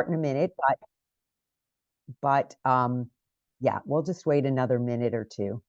in a minute, but yeah, we'll just wait another minute or two.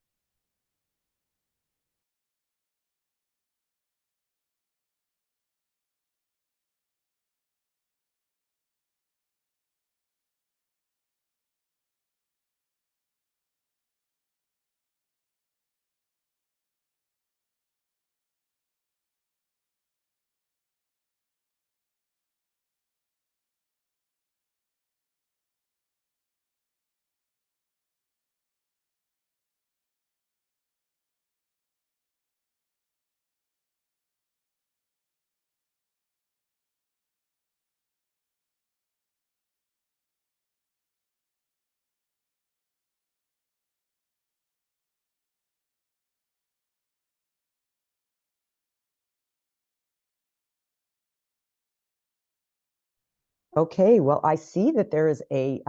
Okay, well, I see that there is a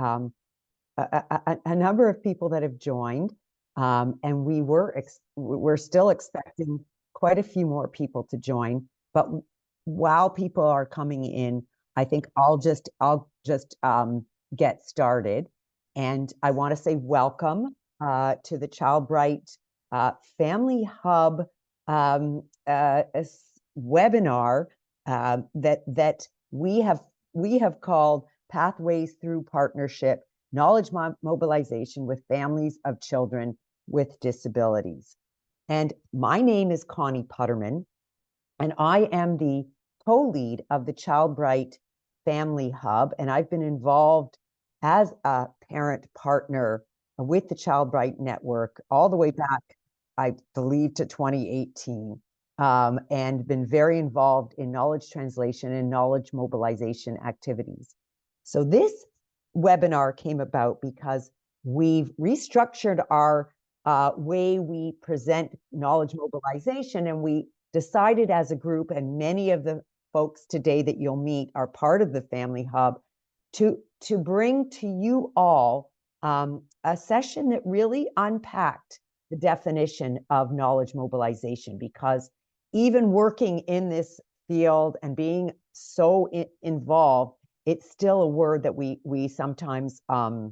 number of people that have joined, and we're still expecting quite a few more people to join. But while people are coming in, I think I'll just get started. And I want to say welcome to the Child Bright Family Hub webinar that we have called Pathways Through Partnership: Knowledge Mobilization with Families of Children with Disabilities. And my name is Connie Putterman, and I am the co-lead of the Child Bright Family Hub. And I've been involved as a parent partner with the Child Bright Network all the way back, I believe, to 2018, and been very involved in knowledge translation and knowledge mobilization activities. So this webinar came about because we've restructured our way we present knowledge mobilization, and we decided as a group, and many of the folks today that you'll meet are part of the Family Hub, to bring to you all a session that really unpacked the definition of knowledge mobilization, because even working in this field and being so involved, it's still a word that we sometimes are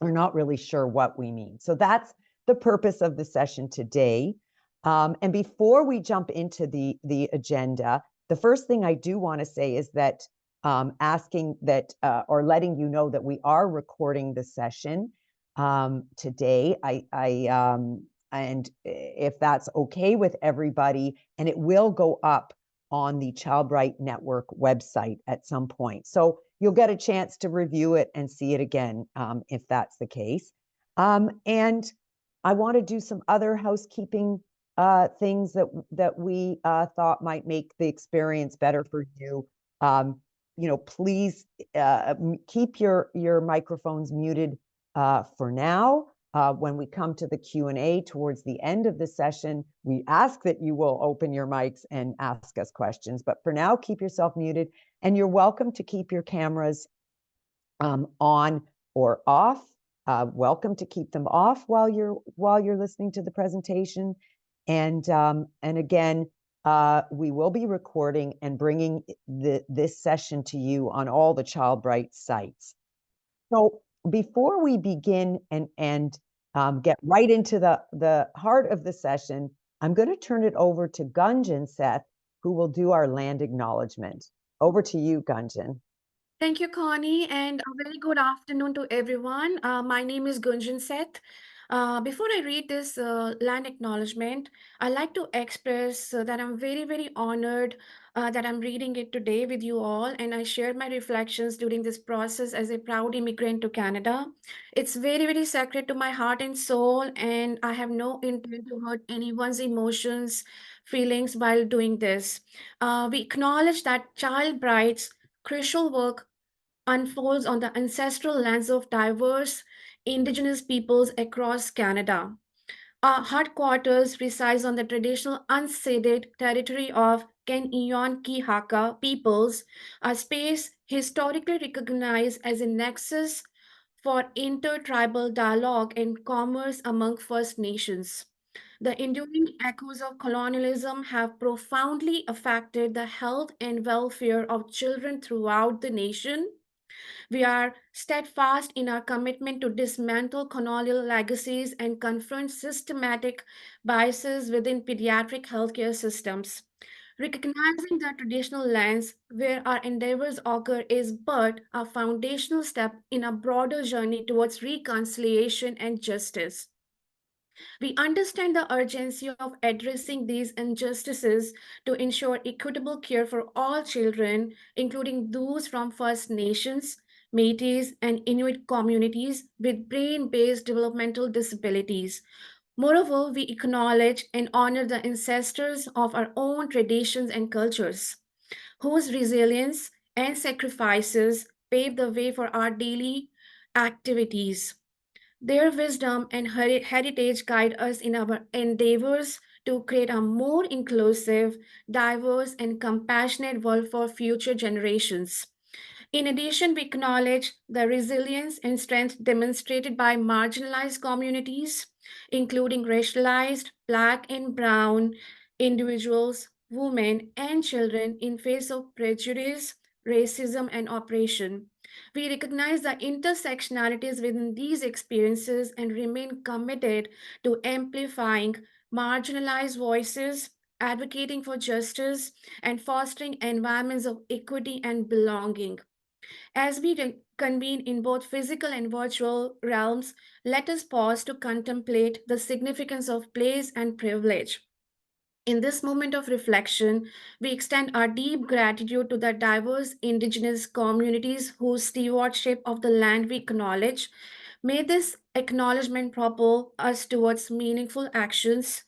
not really sure what we mean. So that's the purpose of the session today. And before we jump into the agenda, the first thing I do want to say is that asking that or letting you know that we are recording the session today. And if that's okay with everybody, and it will go up on the Child Bright Network website at some point. So you'll get a chance to review it and see it again if that's the case. And I want to do some other housekeeping things that we thought might make the experience better for you. Please keep your microphones muted for now. When we come to the Q&A towards the end of the session, we ask that you will open your mics and ask us questions. But for now, keep yourself muted, and you're welcome to keep your cameras on or off. Welcome to keep them off while you're listening to the presentation. And again, we will be recording and bringing this session to you on all the Child Bright sites. So before we begin and get right into the heart of the session, I'm going to turn it over to Gunjan Seth, who will do our land acknowledgement. Over to you, Gunjan. Thank you, Connie, and a very good afternoon to everyone. My name is Gunjan Seth. Before I read this land acknowledgement, I'd like to express that I'm very, very honored that I'm reading it today with you all, and I shared my reflections during this process as a proud immigrant to Canada. It's very, very sacred to my heart and soul, and I have no intent to hurt anyone's emotions, feelings while doing this. We acknowledge that Child Bride's crucial work unfolds on the ancestral lands of diverse Indigenous peoples across Canada. Our headquarters resides on the traditional unceded territory of Kenyon-Kihaka peoples, a space historically recognized as a nexus for intertribal dialogue and commerce among First Nations. The enduring echoes of colonialism have profoundly affected the health and welfare of children throughout the nation. We are steadfast in our commitment to dismantle colonial legacies and confront systematic biases within pediatric healthcare systems. Recognizing the traditional lens where our endeavors occur is but a foundational step in a broader journey towards reconciliation and justice. We understand the urgency of addressing these injustices to ensure equitable care for all children, including those from First Nations, Métis, and Inuit communities with brain based developmental disabilities. Moreover, we acknowledge and honor the ancestors of our own traditions and cultures, whose resilience and sacrifices pave the way for our daily activities. Their wisdom and heritage guide us in our endeavors to create a more inclusive, diverse, and compassionate world for future generations. In addition, we acknowledge the resilience and strength demonstrated by marginalized communities, including racialized, Black and Brown individuals, women, and children in face of prejudice, racism, and oppression. We recognize the intersectionalities within these experiences and remain committed to amplifying marginalized voices, advocating for justice, and fostering environments of equity and belonging. As we convene in both physical and virtual realms, let us pause to contemplate the significance of place and privilege. In this moment of reflection, we extend our deep gratitude to the diverse indigenous communities whose stewardship of the land we acknowledge. May this acknowledgement propel us towards meaningful actions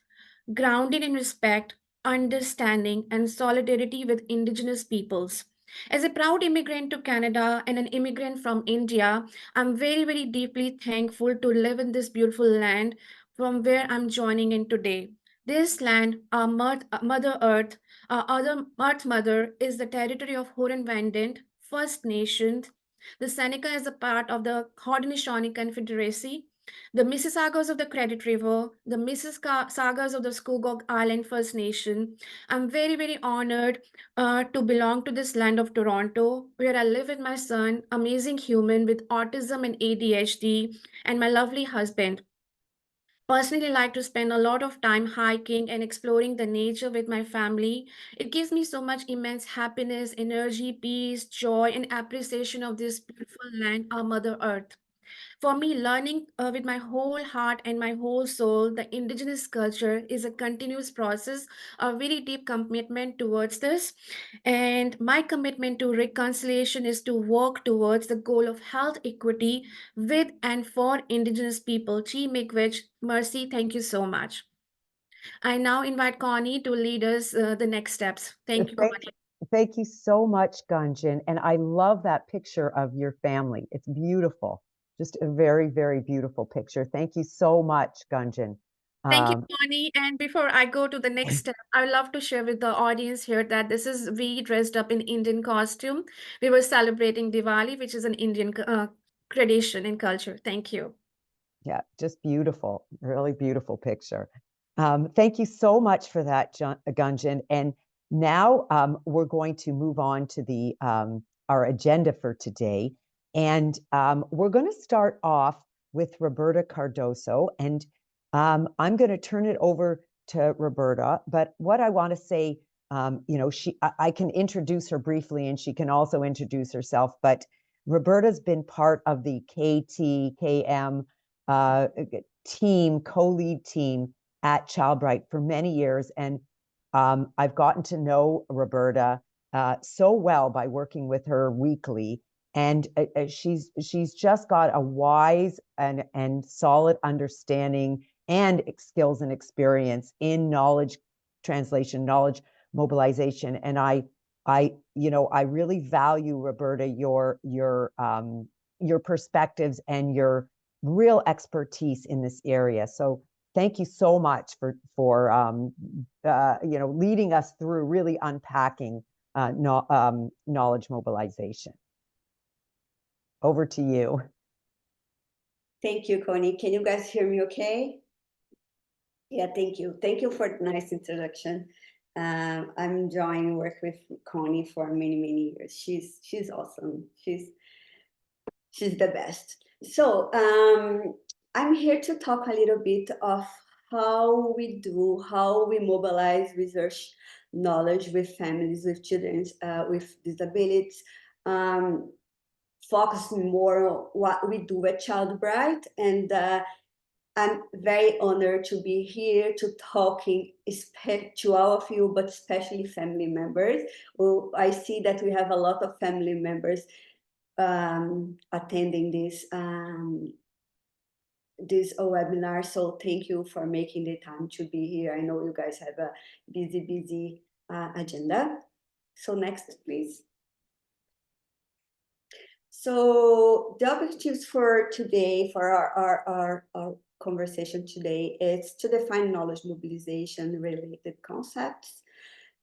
grounded in respect, understanding, and solidarity with indigenous peoples. As a proud immigrant to Canada and an immigrant from India, I'm very, very deeply thankful to live in this beautiful land from where I'm joining in today. This land, our Mother Earth, our other Earth Mother, is the territory of Huron-Wendat, First Nation. The Seneca is a part of the Haudenosaunee Confederacy, the Mississaugas of the Credit River, the Mississaugas of the Scugog Island First Nation. I'm very, very honored to belong to this land of Toronto, where I live with my son, amazing human with autism and ADHD, and my lovely husband. Personally like to spend a lot of time hiking and exploring the nature with my family. It gives me so much immense happiness, energy, peace, joy, and appreciation of this beautiful land, our Mother Earth. For me, learning with my whole heart and my whole soul the indigenous culture is a continuous process, a very deep commitment towards this. And my commitment to reconciliation is to work towards the goal of health equity with and for indigenous people. Chi Miigwech, Mercy, thank you so much. I now invite Connie to lead us the next steps. Thank you, Thank, Connie. thank you so much, Gunjan. And I love that picture of your family. It's beautiful. Just a very, very beautiful picture. Thank you so much, Gunjan. Thank you, Um, Connie. And before I go to the next step, I would love to share with the audience here that this is we dressed up in Indian costume. We were celebrating Diwali, which is an Indian tradition and culture. Thank you. Yeah, just beautiful, really beautiful picture. Thank you so much for that, Gunjan. And now we're going to move on to the our agenda for today. And we're going to start off with Roberta Cardoso. And I'm going to turn it over to Roberta. But what I want to say, I can introduce her briefly and she can also introduce herself. But Roberta's been part of the KTKM uh, team, co-lead team at Childbright for many years. And I've gotten to know Roberta so well by working with her weekly. And she's just got a wise and solid understanding and skills and experience in knowledge translation, knowledge mobilization. And I really value, Roberta, your perspectives and your real expertise in this area. So thank you so much for leading us through really unpacking knowledge mobilization. Over to you. Thank you, Connie. Can you guys hear me okay? Yeah, thank you. Thank you for the nice introduction. I'm enjoying work with Connie for many, many years. She's awesome. She's She's the best. So I'm here to talk a little bit of how we mobilize research knowledge with families, with children with disabilities, focusing more on what we do at Child Bright. And I'm very honored to be here to talking to all of you, but especially family members. Well, I see that we have a lot of family members attending this webinar. So thank you for making the time to be here. I know you guys have a busy agenda. So next, please. So the objectives for today, for our conversation today, is to define knowledge mobilization related concepts,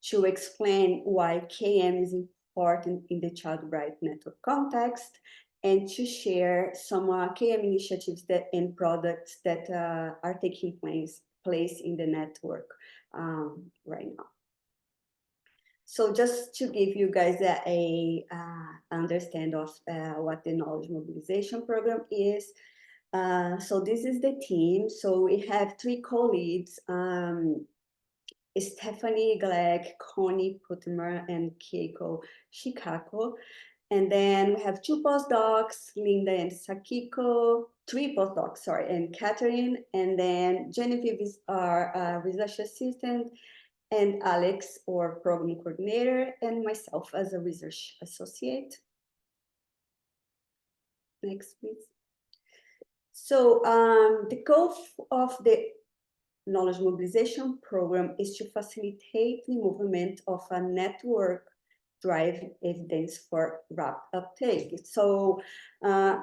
to explain why KM is important in the Child Bright Network context, and to share some KM initiatives and products that are taking place in the network right now. So just to give you guys a understand of what the knowledge mobilization program is. So this is the team. So we have 3 co-leads, Stephanie Glegg, Connie Putmer, and Keiko Shikako. And then we have 2 postdocs, Linda and Sakiko, 3 postdocs, sorry, and Catherine. And then Genevieve is our research assistant, and Alex, or program coordinator, and myself as a research associate. Next, please. So the goal of the knowledge mobilization program is to facilitate the movement of a network drive evidence for rapid uptake. So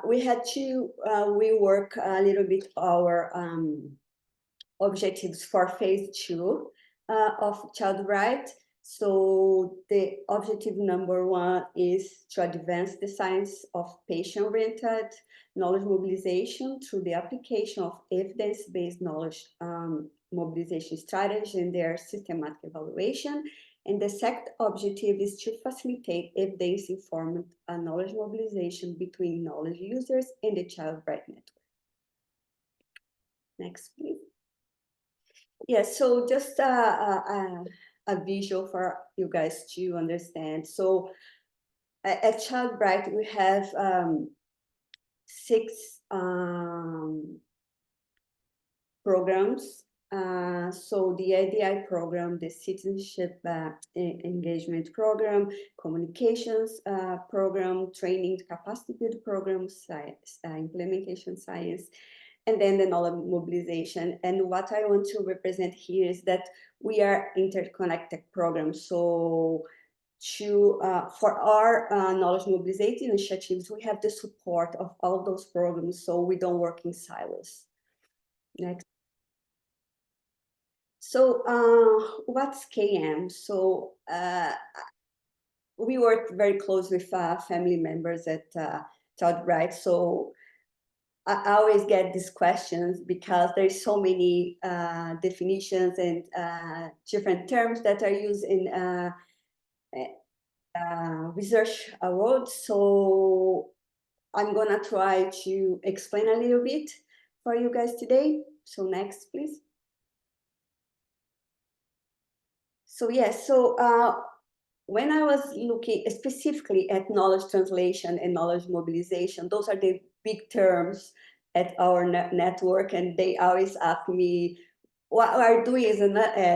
we had to rework a little bit our objectives for phase 2 of Child Right. So the objective number 1 is to advance the science of patient-oriented knowledge mobilization through the application of evidence-based knowledge mobilization strategies and their systematic evaluation. And the second objective is to facilitate evidence-informed knowledge mobilization between knowledge users and the Child Right network. Next, please. Yeah, so just a visual for you guys to understand. So at Child Bright, we have 6 programs. So the ADI program, the citizenship engagement program, communications program, training capacity build program, science, implementation science, and then the knowledge mobilization. And what I want to represent here is that we are interconnected programs. So for our knowledge mobilization initiatives, we have the support of all those programs, so we don't work in silos. Next. So what's KM? So we work very close with family members at Child Bright. So I always get these questions because there's so many definitions and different terms that are used in research world. So I'm gonna try to explain a little bit for you guys today. So next, please. So yes, so when I was looking specifically at knowledge translation and knowledge mobilization, those are the big terms at our network, and they always ask me, what we are doing is a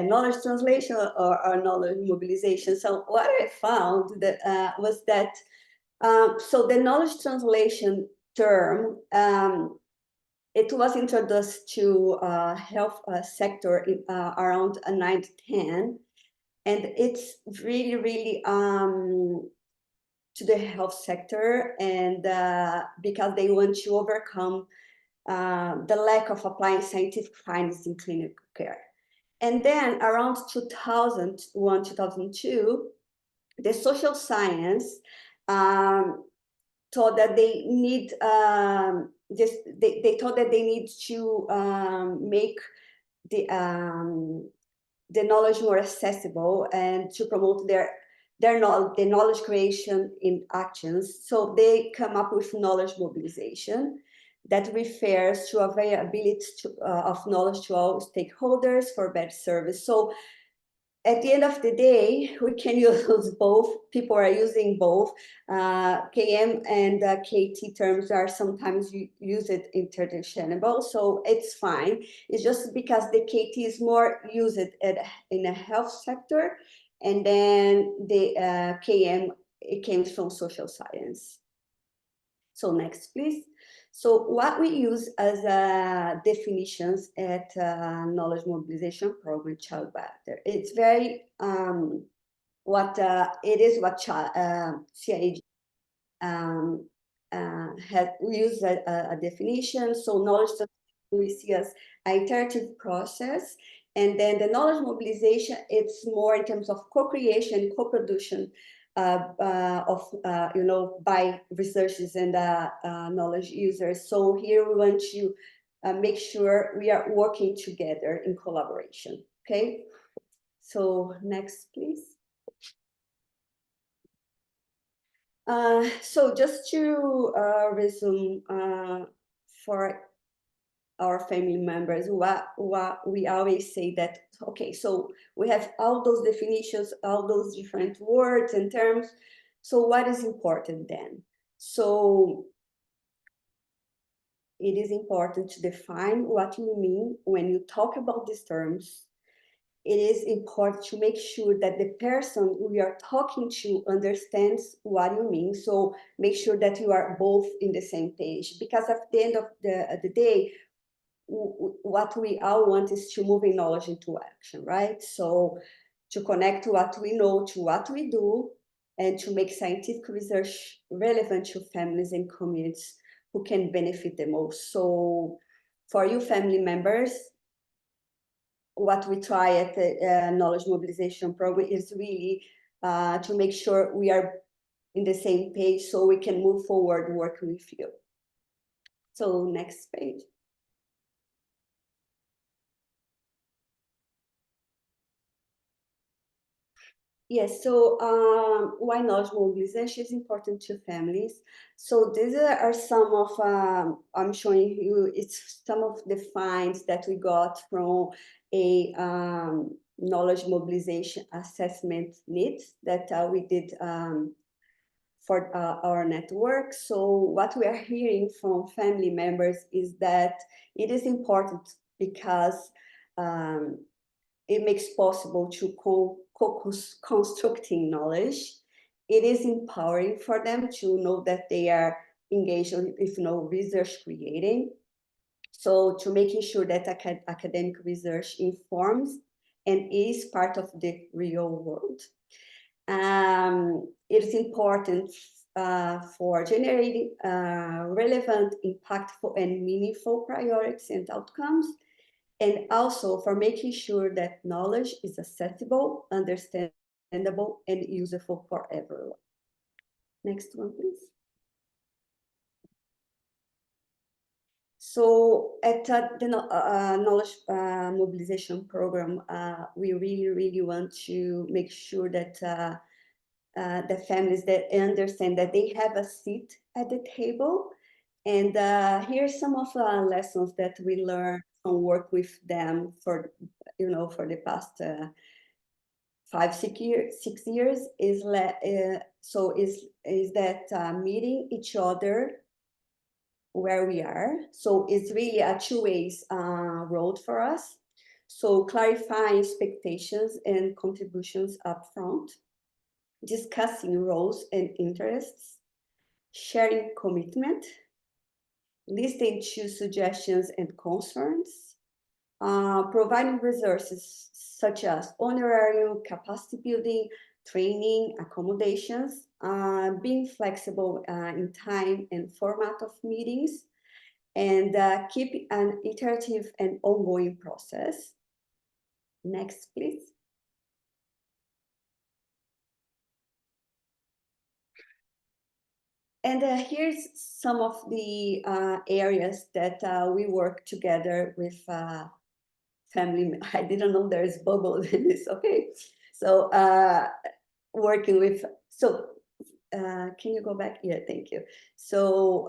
knowledge translation or knowledge mobilization. So what I found that was that, so the knowledge translation term, it was introduced to health sector in, around 9 to 10. And it's really to the health sector, and because they want to overcome the lack of applying scientific findings in clinical care. And then around 2001, 2002, the social science thought that they need they thought that they need to make the knowledge more accessible and to promote their their knowledge, the knowledge creation in actions. So they come up with knowledge mobilization that refers to availability of knowledge to all stakeholders for better service. So at the end of the day, we can use both. People are using both. KM and KT terms are sometimes used interchangeable, so it's fine. It's just because the KT is more used in the health sector, and then the KM, it comes from social science. So next, please. So what we use as definitions at knowledge mobilization program child better. It's very what it is what CIG had we use a definition. So knowledge we see as an iterative process, and then the knowledge mobilization, it's more in terms of co-creation, co-production by researchers and knowledge users. So here we want to make sure we are working together in collaboration. Okay, so next, please. So just to resume for our family members, what we always say that, okay, so we have all those definitions, all those different words and terms. So what is important then? So it is important to define what you mean when you talk about these terms. It is important to make sure that the person we are talking to understands what you mean. So make sure that you are both in the same page, because at the end of the day, what we all want is to move in knowledge into action, right? So to connect what we know to what we do, and to make scientific research relevant to families and communities who can benefit the most. So for you family members, what we try at the knowledge mobilization program is really to make sure we are in the same page so we can move forward working with you. So next page. Yes, so why knowledge mobilization is important to families. So these are some of, I'm showing you, it's some of the finds that we got from a knowledge mobilization assessment needs that we did for our network. So what we are hearing from family members is that it is important because it makes possible to constructing knowledge. It is empowering for them to know that they are engaged with research creating. So to making sure that academic research informs and is part of the real world. It is important for generating relevant, impactful, and meaningful priorities and outcomes, and also for making sure that knowledge is accessible, understandable, and useful for everyone. Next one, please. So at the knowledge mobilization program, we really want to make sure that the families that understand that they have a seat at the table. And here's some of the lessons that we learned from work with them for the past 6 years is that meeting each other where we are. So it's really a two-way road for us. So clarifying expectations and contributions up front, discussing roles and interests, sharing commitment, listening to suggestions and concerns, providing resources such as honorarium, capacity building, training, accommodations, being flexible in time and format of meetings, and keep an iterative and ongoing process. Next, please. And here's some of the areas that we work together with family. I didn't know there's bubbles in this. Okay, so working with, can you go back? Yeah, thank you. So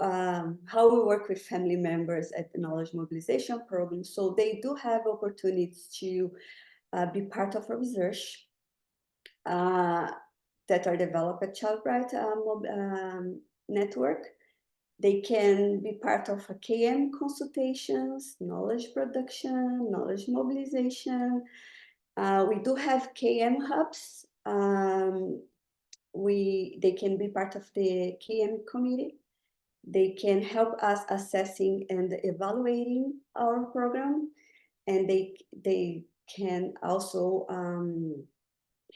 how we work with family members at the Knowledge Mobilization Program. So they do have opportunities to be part of a research that are developed at Childbright network. They can be part of a KM consultations, knowledge production, knowledge mobilization. We do have KM hubs. They can be part of the KM committee. They can help us assessing and evaluating our program, and they can also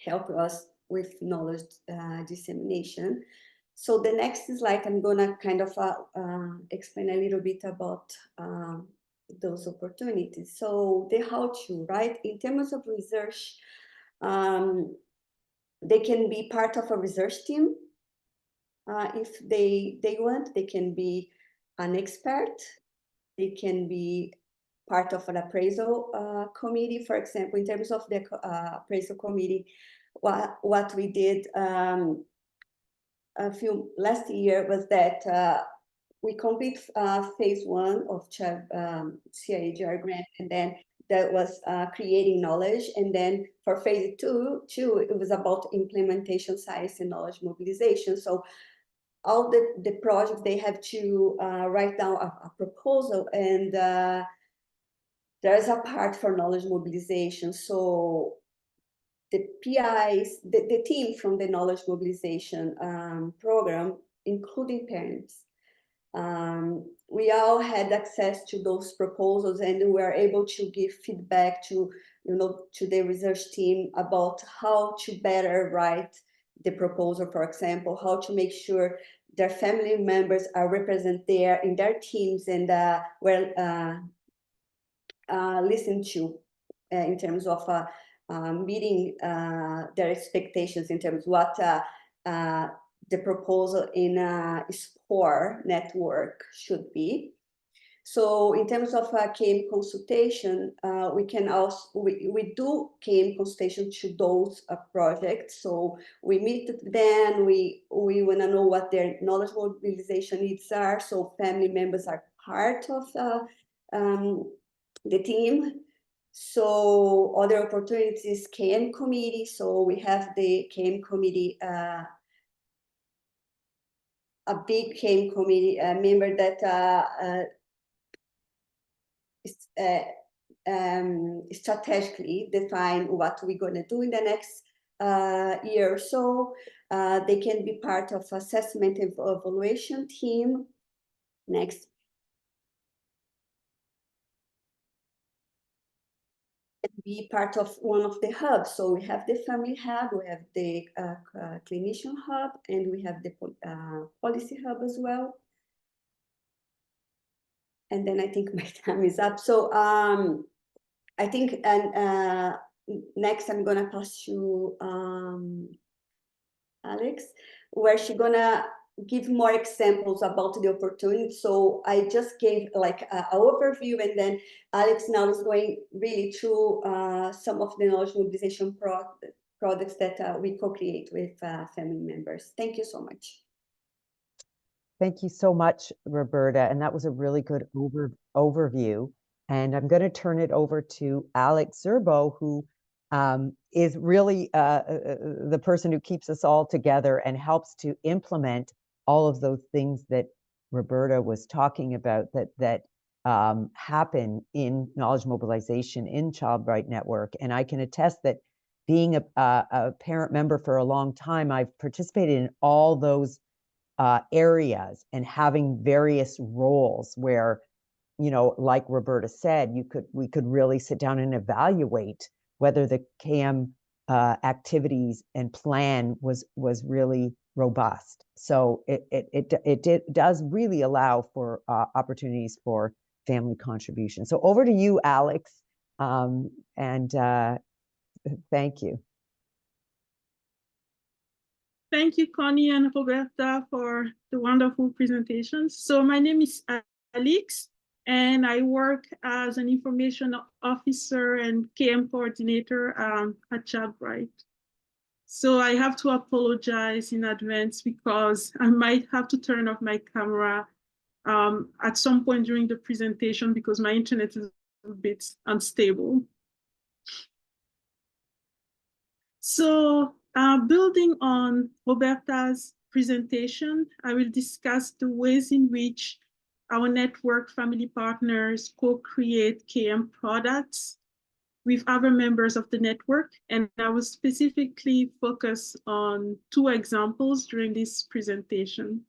help us with knowledge dissemination. So the next slide, I'm gonna kind of explain a little bit about those opportunities. So the how-to, right? In terms of research, they can be part of a research team. If they want, they can be an expert. They can be part of an appraisal committee. For example, in terms of the appraisal committee, what we did last year was that we complete phase 1 of CIGR grant, and then that was creating knowledge. And then for phase two, it was about implementation science and knowledge mobilization. So all the projects, they have to write down a proposal, and there's a part for knowledge mobilization. So the PIs, the team from the knowledge mobilization program, including parents, we all had access to those proposals, and we were able to give feedback to the research team about how to better write the proposal. For example, how to make sure their family members are represented there in their teams, and listened to in terms of meeting their expectations in terms of what the proposal in a SCORE network should be. So in terms of KM consultation, we can also, we do KM consultation to those projects. So we meet them, we want to know what their knowledge mobilization needs are. So family members are part of the team. So other opportunities, KM committee. So we have the KM committee, a big KM committee member that strategically define what we're going to do in the next year or so. They can be part of assessment and evaluation team. Next. Be part of one of the hubs. So we have the family hub, we have the clinician hub, and we have the policy hub as well. And then I think my time is up. So I think, and next I'm gonna pass to Alex, where she's gonna give more examples about the opportunity. So I just gave like an overview, and then Alex now is going really through some of the knowledge mobilization products that we co-create with family members. Thank you so much. Thank you so much, Roberta. And that was a really good overview. And I'm going to turn it over to Alex Zerbo, who is really the person who keeps us all together and helps to implement all of those things that Roberta was talking about that happen in knowledge mobilization in Childbright Network. And I can attest that being a parent member for a long time, I've participated in all those areas and having various roles where, like Roberta said, we could really sit down and evaluate whether the KM activities and plan was really robust. So it does really allow for opportunities for family contribution. So over to you, Alex, and thank you. Thank you, Connie and Roberta, for the wonderful presentations. So my name is Alex, and I work as an information officer and KM coordinator at Childbright. So I have to apologize in advance because I might have to turn off my camera at some point during the presentation because my internet is a bit unstable. So building on Roberta's presentation, I will discuss the ways in which our network family partners co-create KM products with other members of the network. And I will specifically focus on 2 examples during this presentation.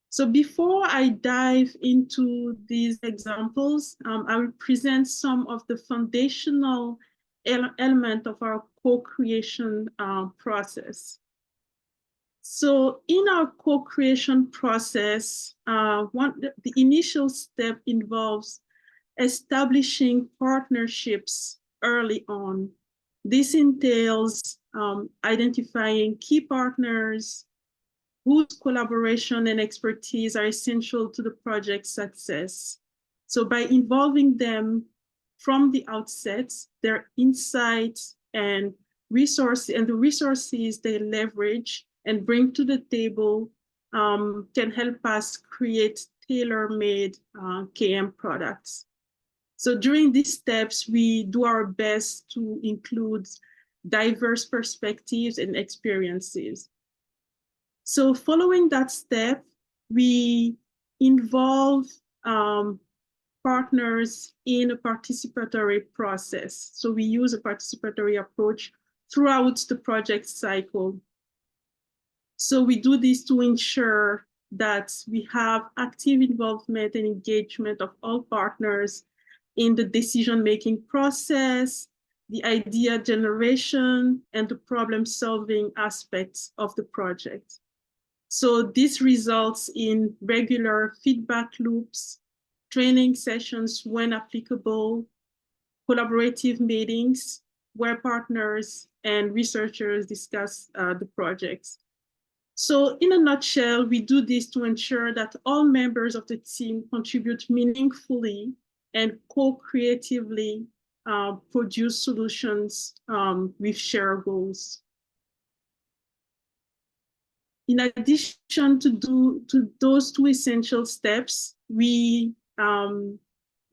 So before I dive into these examples, I will present some of the foundational element of our co-creation process. So in our co-creation process, the initial step involves establishing partnerships early on. This entails identifying key partners whose collaboration and expertise are essential to the project's success. So by involving them from the outset, their insights and the resources they leverage and bring to the table can help us create tailor-made KM products. So during these steps, we do our best to include diverse perspectives and experiences. So following that step, we involve partners in a participatory process. So we use a participatory approach throughout the project cycle. So we do this to ensure that we have active involvement and engagement of all partners in the decision-making process, the idea generation, and the problem-solving aspects of the project. So this results in regular feedback loops, training sessions when applicable, collaborative meetings where partners and researchers discuss the projects. So in a nutshell, we do this to ensure that all members of the team contribute meaningfully and co-creatively produce solutions with shared goals. In addition to those 2 essential steps, we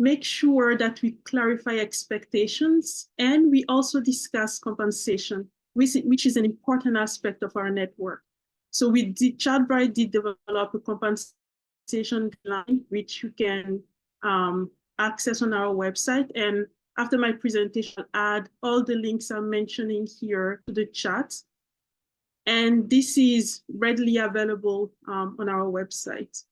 make sure that we clarify expectations, and we also discuss compensation, which is an important aspect of our network. So Chatbright did develop a compensation line, which you can access on our website. And after my presentation, I'll add all the links I'm mentioning here to the chat. And this is readily available on our website.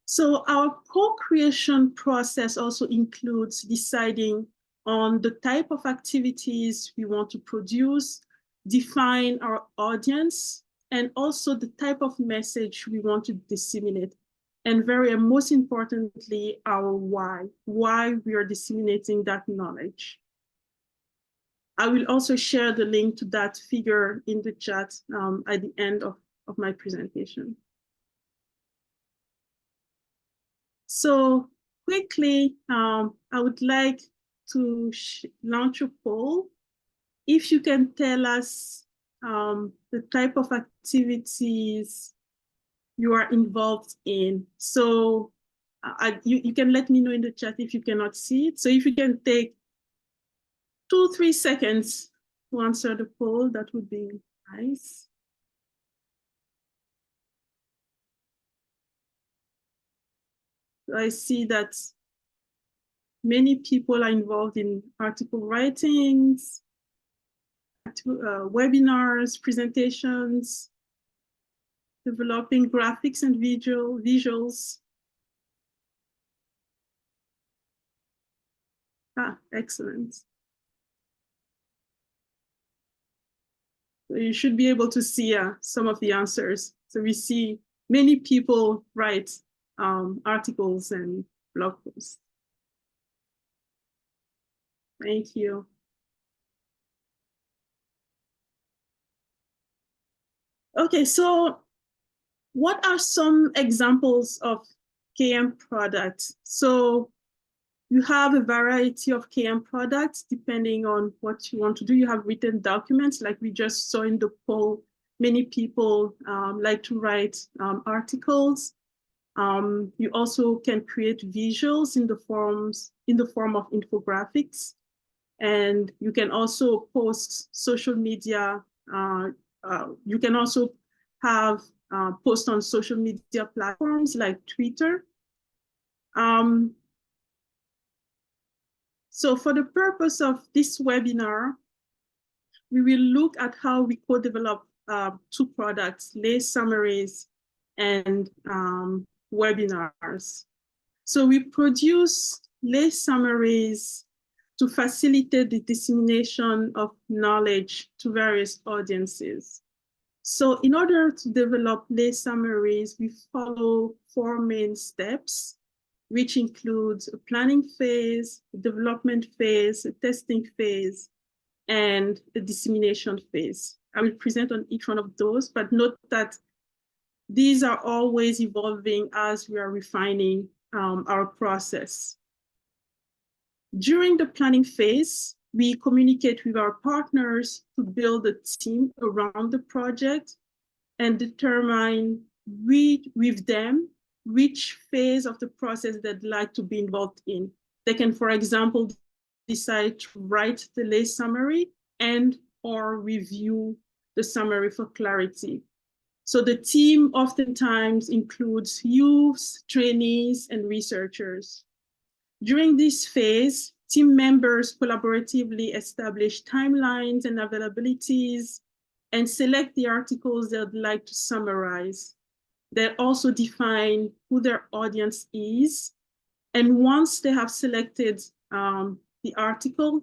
So our co-creation process also includes deciding on the type of activities we want to produce, define our audience, and also the type of message we want to disseminate. And most importantly, our why we are disseminating that knowledge. I will also share the link to that figure in the chat at the end of my presentation. So quickly, I would like to launch a poll. If you can tell us the type of activities you are involved in. So you can let me know in the chat if you cannot see it. So if you can take 2-3 seconds to answer the poll, that would be nice. So I see that many people are involved in article writings, webinars, presentations, developing graphics and visuals. Excellent. So you should be able to see some of the answers. So we see many people write articles and blog posts. Thank you. Okay, so what are some examples of KM products? So You have a variety of KM products depending on what you want to do. You have written documents, like we just saw in the poll. Many people like to write articles. You also can create visuals in the form of infographics, and you can also post social media. You can also have posts on social media platforms like Twitter. So for the purpose of this webinar, we will look at how we co-develop two products, lay summaries and webinars. So we produce lay summaries to facilitate the dissemination of knowledge to various audiences. So in order to develop lay summaries, we follow 4 main steps, which includes a planning phase, a development phase, a testing phase, and the dissemination phase. I will present on each one of those, but note that these are always evolving as we are refining our process. During the planning phase, we communicate with our partners to build a team around the project and determine with them which phase of the process they'd like to be involved in. They can, for example, decide to write the lay summary and or review the summary for clarity. So the team oftentimes includes youths, trainees, and researchers. During this phase, team members collaboratively establish timelines and availabilities and select the articles they'd like to summarize. They also define who their audience is. And once they have selected the article,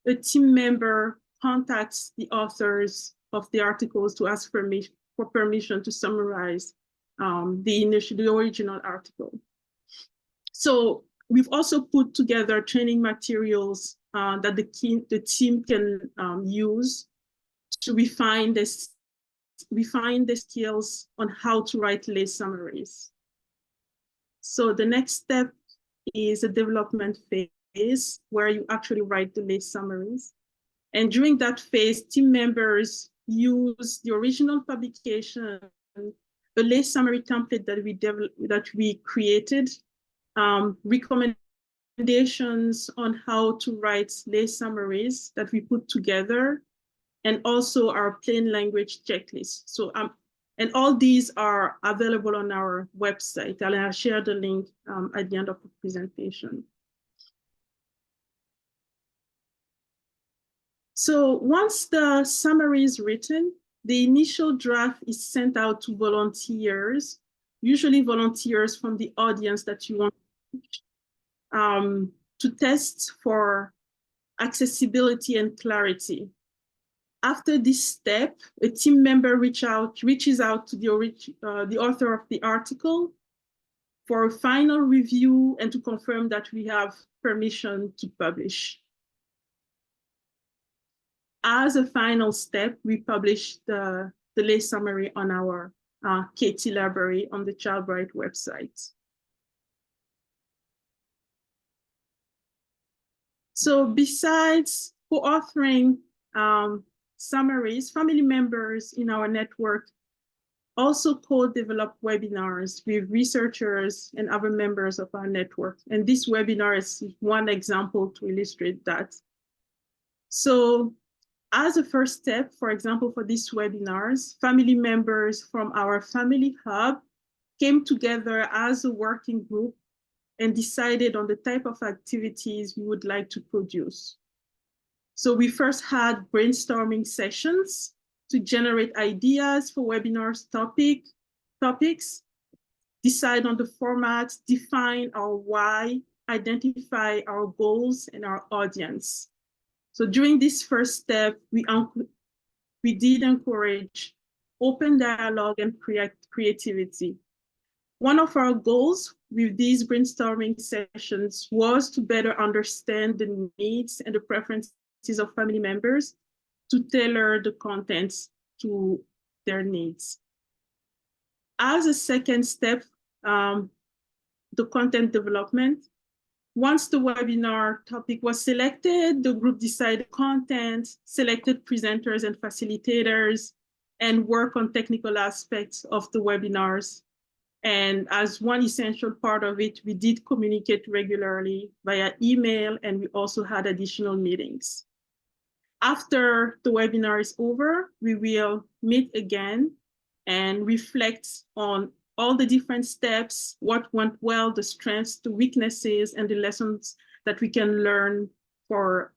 a team member contacts the authors of the articles to ask for permission to summarize the original article. So we've also put together training materials that the team can use to refine the skills on how to write lay summaries. So the next step is a development phase where you actually write the lay summaries. And during that phase, team members use the original publication, a lay summary template that we created, recommendations on how to write lay summaries that we put together, and also our plain language checklist. So, and all these are available on our website. I'll share the link at the end of the presentation. So once the summary is written, the initial draft is sent out to volunteers, usually volunteers from the audience that you want to test for accessibility and clarity. After this step, a team member reaches out to the author of the article for a final review and to confirm that we have permission to publish. As a final step, we publish the lay summary on our KT library on the ChildBright website. So besides co-authoring summaries, family members in our network also co-develop webinars with researchers and other members of our network. And this webinar is one example to illustrate that. So as a first step, for example, for these webinars, family members from our family hub came together as a working group and decided on the type of activities we would like to produce. So we first had brainstorming sessions to generate ideas for webinars topics, decide on the format, define our why, identify our goals and our audience. So during this first step, we did encourage open dialogue and creativity. One of our goals with these brainstorming sessions was to better understand the needs and the preferences of family members to tailor the contents to their needs. As a second step, the content development, once the webinar topic was selected, the group decided content, selected presenters and facilitators, and work on technical aspects of the webinars. And as one essential part of it, we did communicate regularly via email, and we also had additional meetings. After the webinar is over, we will meet again and reflect on all the different steps, what went well, the strengths, the weaknesses, and the lessons that we can learn for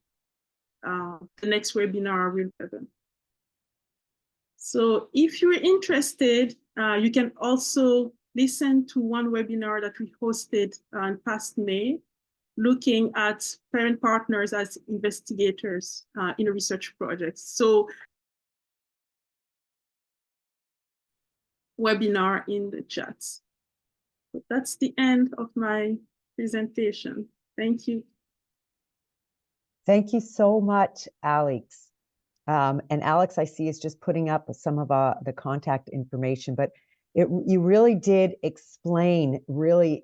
the next webinar we'll have. So if you're interested, you can also listen to one webinar that we hosted in past May, looking at parent partners as investigators in a research project. So webinar in the chat. So that's the end of my presentation. Thank you. Thank you so much, Alex. And Alex, I see, is just putting up some of the contact information, but you really did explain really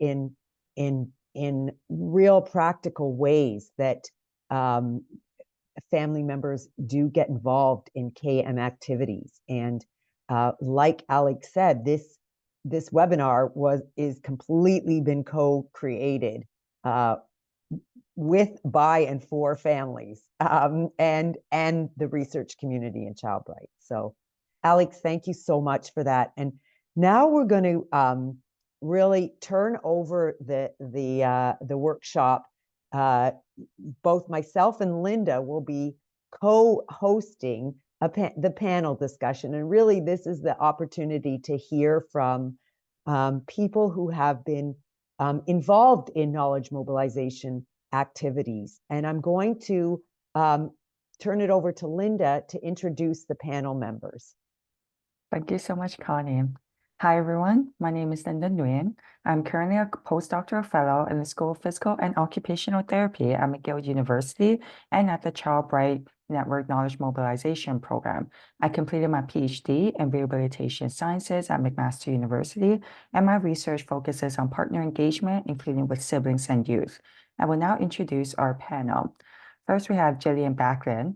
in real practical ways that family members do get involved in KM activities. And like Alex said, this webinar is completely been co-created with, by, and for families and the research community in ChildBright. So, Alex, thank you so much for that. And now we're going to really turn over the workshop. Both myself and Linda will be co-hosting the panel discussion, and really this is the opportunity to hear from people who have been involved in knowledge mobilization activities. And I'm going to turn it over to Linda to introduce the panel members. Thank you so much, Connie. Hi, everyone. My name is Linda Nguyen. I'm currently a postdoctoral fellow in the School of Physical and Occupational Therapy at McGill University and at the ChildBright Network Knowledge Mobilization Program. I completed my PhD in Rehabilitation Sciences at McMaster University, and my research focuses on partner engagement, including with siblings and youth. I will now introduce our panel. First, we have Jillian Backlund.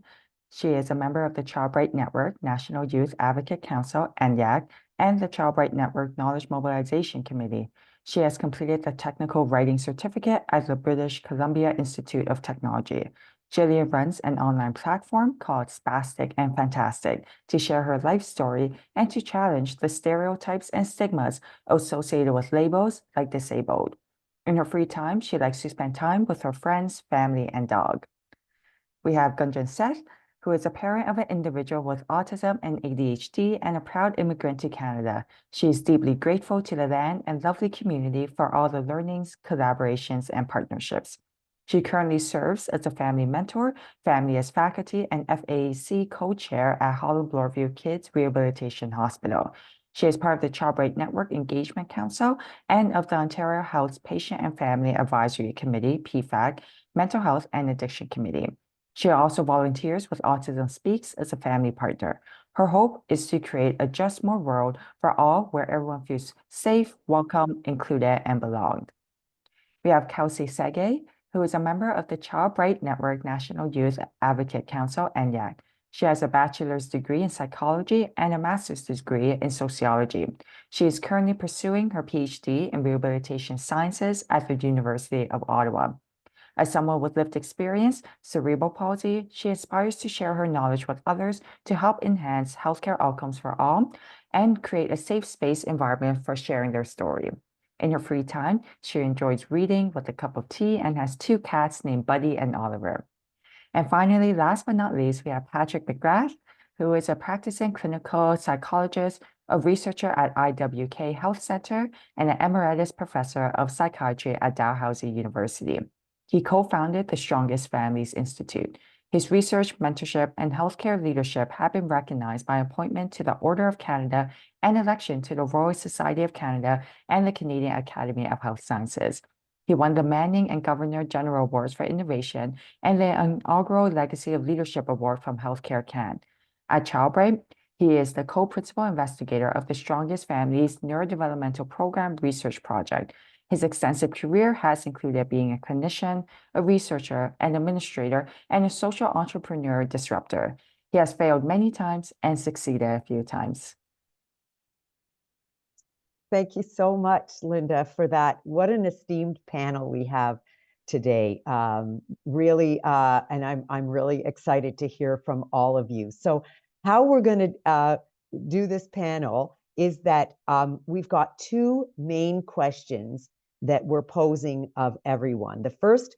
She is a member of the ChildBright Network National Youth Advocate Council, NYAC, and the ChildBright Network Knowledge Mobilization Committee. She has completed the Technical Writing Certificate at the British Columbia Institute of Technology. Jillian runs an online platform called Spastic and Fantastic to share her life story and to challenge the stereotypes and stigmas associated with labels like disabled. In her free time, she likes to spend time with her friends, family, and dog. We have Gunjan Seth, who is a parent of an individual with autism and ADHD and a proud immigrant to Canada. She is deeply grateful to the land and lovely community for all the learnings, collaborations, and partnerships. She currently serves as a family mentor, family as faculty, and FAAC co-chair at Holland Bloorview Kids Rehabilitation Hospital. She is part of the ChildBright Network Engagement Council and of the Ontario Health Patient and Family Advisory Committee, PFAC, Mental Health and Addiction Committee. She also volunteers with Autism Speaks as a family partner. Her hope is to create a just, more world for all where everyone feels safe, welcome, included, and belonged. We have Kelsey Sege, who is a member of the ChildBright Network National Youth Advocate Council, NYAC. She has a bachelor's degree in psychology and a master's degree in sociology. She is currently pursuing her PhD in rehabilitation sciences at the University of Ottawa. As someone with lived experience, cerebral palsy, she aspires to share her knowledge with others to help enhance healthcare outcomes for all and create a safe space environment for sharing their story. In her free time, she enjoys reading with a cup of tea and has 2 cats named Buddy and Oliver. And finally, last but not least, we have Patrick McGrath, who is a practicing clinical psychologist, a researcher at IWK Health Center, and an emeritus professor of psychiatry at Dalhousie University. He co-founded the Strongest Families Institute. His research, mentorship, and healthcare leadership have been recognized by appointment to the Order of Canada and election to the Royal Society of Canada and the Canadian Academy of Health Sciences. He won the Manning and Governor General Awards for Innovation and the inaugural Legacy of Leadership Award from Healthcare Can. At ChildBright, he is the co-principal investigator of the Strongest Families Neurodevelopmental Program Research Project. His extensive career has included being a clinician, a researcher, an administrator, and a social entrepreneur disruptor. He has failed many times and succeeded a few times. Thank you so much, Linda, for that. What an esteemed panel we have today. Really, and I'm really excited to hear from all of you. So how we're going to do this panel is that we've got two main questions that we're posing of everyone. The first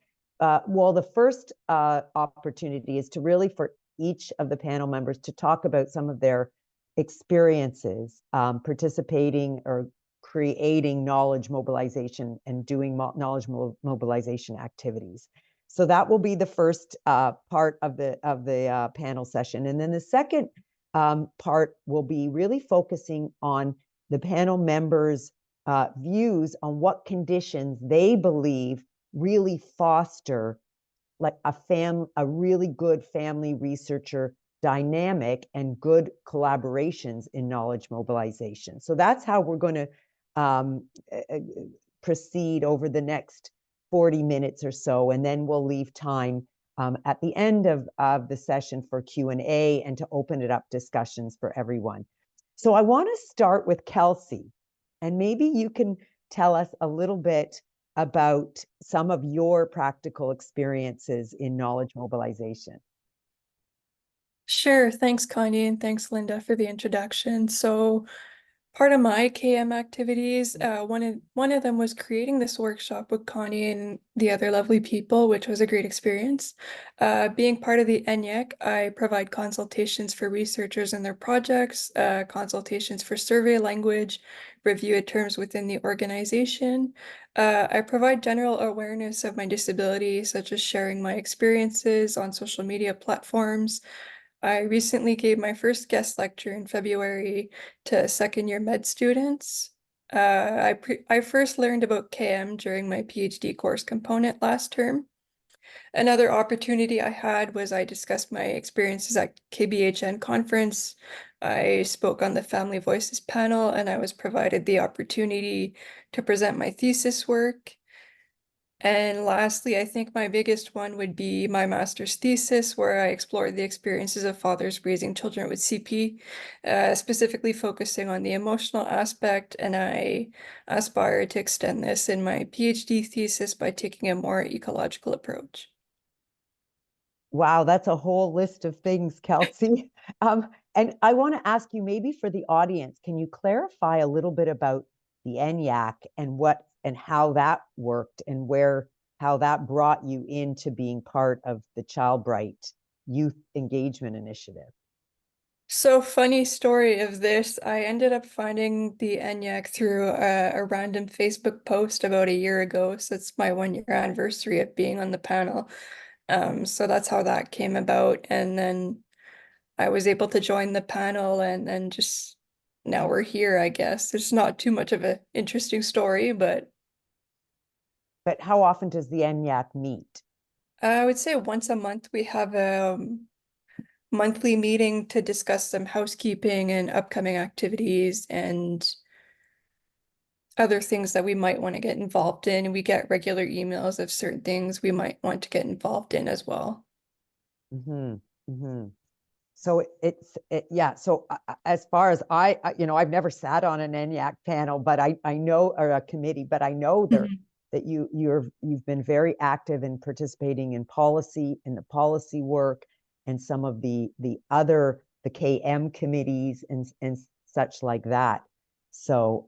opportunity is to really for each of the panel members to talk about some of their experiences participating or creating knowledge mobilization and doing knowledge mobilization activities. So that will be the first part of the panel session. And then the second part will be really focusing on the panel members' views on what conditions they believe really foster like a really good family researcher dynamic and good collaborations in knowledge mobilization. So that's how we're going to proceed over the next 40 minutes or so, and then we'll leave time at the end of the session for Q&A and to open it up discussions for everyone. So I want to start with Kelsey, and maybe you can tell us a little bit about some of your practical experiences in knowledge mobilization. Sure. Thanks, Connie, and thanks, Linda, for the introduction. So part of my KM activities, one of them was creating this workshop with Connie and the other lovely people, which was a great experience. Being part of the ENYAC, I provide consultations for researchers and their projects, consultations for survey language, review of terms within the organization. I provide general awareness of my disability, such as sharing my experiences on social media platforms. I recently gave my first guest lecture in February to second-year med students. I first learned about KM during my PhD course component last term. Another opportunity I had was I discussed my experiences at KBHN conference. I spoke on the Family Voices panel, and I was provided the opportunity to present my thesis work. And lastly, I think my biggest one would be my master's thesis, where I explored the experiences of fathers raising children with CP, specifically focusing on the emotional aspect. And I aspire to extend this in my PhD thesis by taking a more ecological approach. Wow, that's a whole list of things, Kelsey. And I want to ask you, maybe for the audience, can you clarify a little bit about the ENYAC and what and how that worked and how that brought you into being part of the Child Bright Youth Engagement Initiative? So funny story of this, I ended up finding the ENYAC through a random Facebook post about a year ago. So it's my 1 year anniversary of being on the panel. So that's how that came about. And then I was able to join the panel and then just now we're here, I guess. It's not too much of an interesting story, but But how often does the ENYAC meet? I would say once a month we have a monthly meeting to discuss some housekeeping and upcoming activities and other things that we might want to get involved in. We get regular emails of certain things we might want to get involved in as well. Mm-hmm. Mm-hmm. So yeah. So as far as I've never sat on an ENYAC panel, but I know, or a committee, but I know that you've been very active in participating in the policy work and some of the KM committees and such like that. So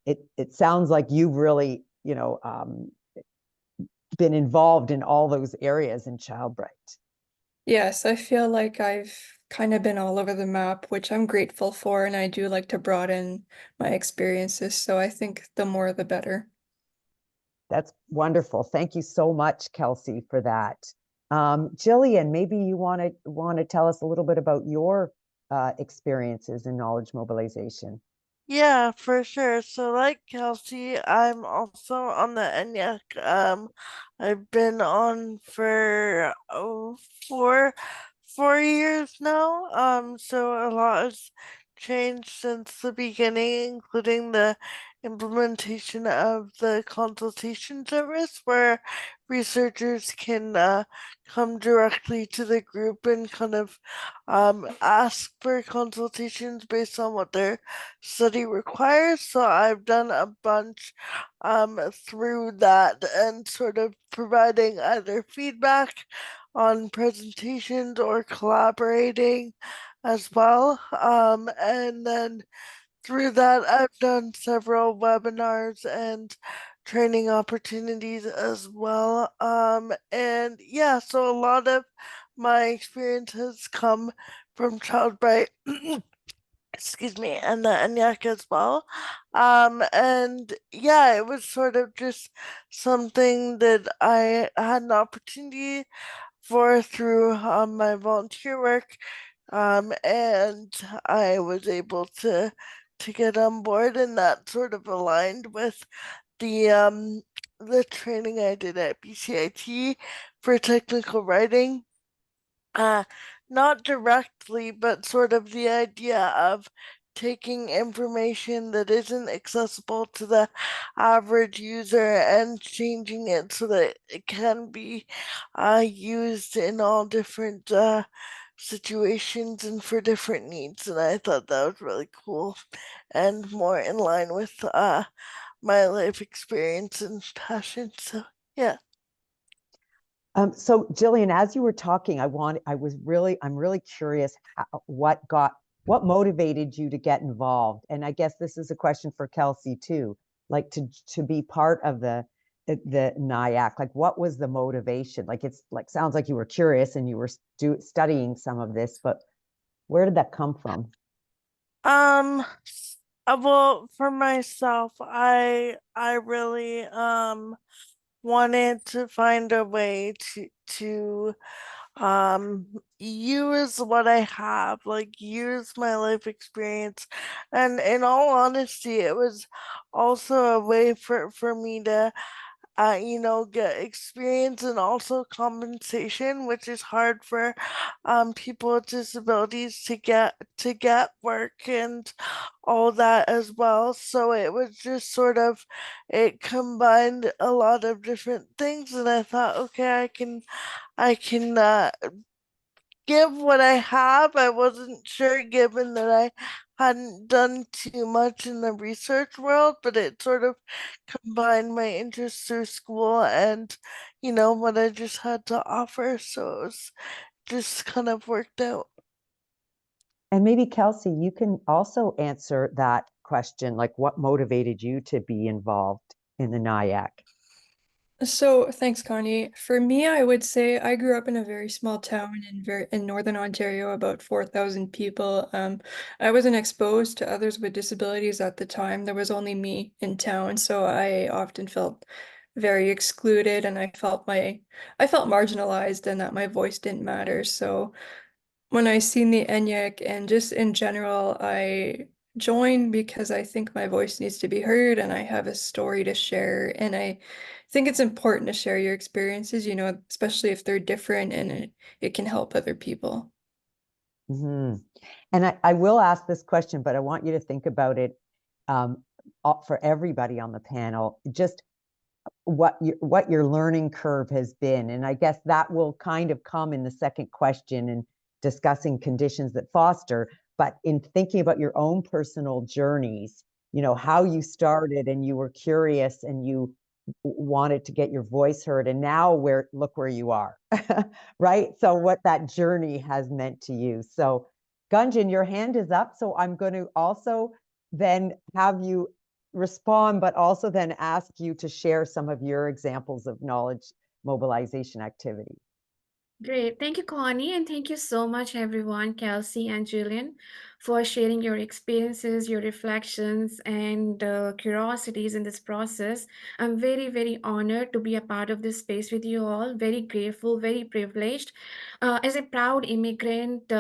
it sounds like you've really been involved in all those areas in Child Bright. Yes, I feel like I've kind of been all over the map, which I'm grateful for, and I do like to broaden my experiences, so I think the more the better. That's wonderful. Thank you so much, Kelsey, for that. Jillian, maybe you want to tell us a little bit about your experiences in knowledge mobilization. Yeah, for sure. So like Kelsey, I'm also on the ENYAC. I've been on for 4 years now. So a lot has changed since the beginning, including the implementation of the consultation service where researchers can come directly to the group and kind of ask for consultations based on what their study requires. So I've done a bunch through that and sort of providing either feedback on presentations or collaborating as well. And then through that, I've done several webinars and training opportunities as well. And yeah, so a lot of my experience has come from Child Bright, excuse me, and the ENIAC as well. And yeah, it was sort of just something that I had an opportunity for through my volunteer work, and I was able to get on board, and that sort of aligned with the training I did at BCIT for technical writing. Uh, Not directly, but sort of the idea of taking information that isn't accessible to the average user and changing it so that it can be used in all different situations and for different needs. And I thought that was really cool and more in line with my life experience and passion. So yeah. So Jillian, as you were talking, I'm really curious what motivated you to get involved? And I guess this is a question for Kelsey too, like to be part of the NIAC, like what was the motivation? Like it's like, sounds like you were curious and you were studying some of this, but where did that come from? Um, well, for myself, I really wanted to find a way to use what I have, like use my life experience. And in all honesty, it was also a way for me to get experience and also compensation, which is hard for people with disabilities to get work and all that as well. So it was just sort of it combined a lot of different things, and I thought, okay, I can give what I have. I wasn't sure given that I hadn't done too much in the research world, but it sort of combined my interests through school and, what I just had to offer. So it was just kind of worked out. And maybe Kelsey, you can also answer that question, like what motivated you to be involved in the NIAC? So thanks, Connie. For me, I would say I grew up in a very small town in Northern Ontario, about 4,000 people. I wasn't exposed to others with disabilities at the time. There was only me in town, so I often felt very excluded, and I felt marginalized and that my voice didn't matter. So when I seen the ENIAC and just in general, I joined because I think my voice needs to be heard and I have a story to share. And I think it's important to share your experiences, especially if they're different and it can help other people. Mm-hmm. And I will ask this question, but I want you to think about it um, for everybody on the panel, just what your learning curve has been. And I guess that will kind of come in the second question in discussing conditions that foster, but in thinking about your own personal journeys, how you started and you were curious and you wanted to get your voice heard, and now look where you are. Right? So what that journey has meant to you. So Gunjan, your hand is up, so I'm going to also then have you respond, but also then ask you to share some of your examples of knowledge mobilization activity. Great. Thank you, Connie. And thank you so much, everyone, Kelsey and Julian, for sharing your experiences, your reflections, and curiosities in this process. I'm very, very honored to be a part of this space with you all. Very grateful, very privileged. As a proud immigrant,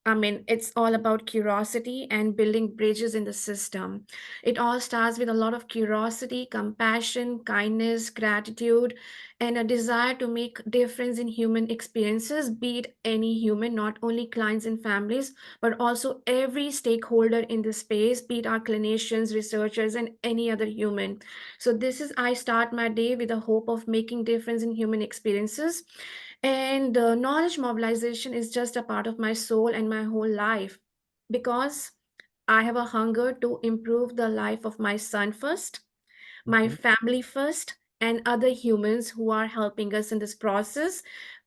I mean, it's all about curiosity and building bridges in the system. It all starts with a lot of curiosity, compassion, kindness, gratitude, and a desire to make difference in human experiences, be it any human, not only clients and families, but also every stakeholder in the space, be it our clinicians, researchers, and any other human. So this is, I start my day with the hope of making difference in human experiences. And knowledge mobilization is just a part of my soul and my whole life, because I have a hunger to improve the life of my son first, my Mhm. family first, and other humans who are helping us in this process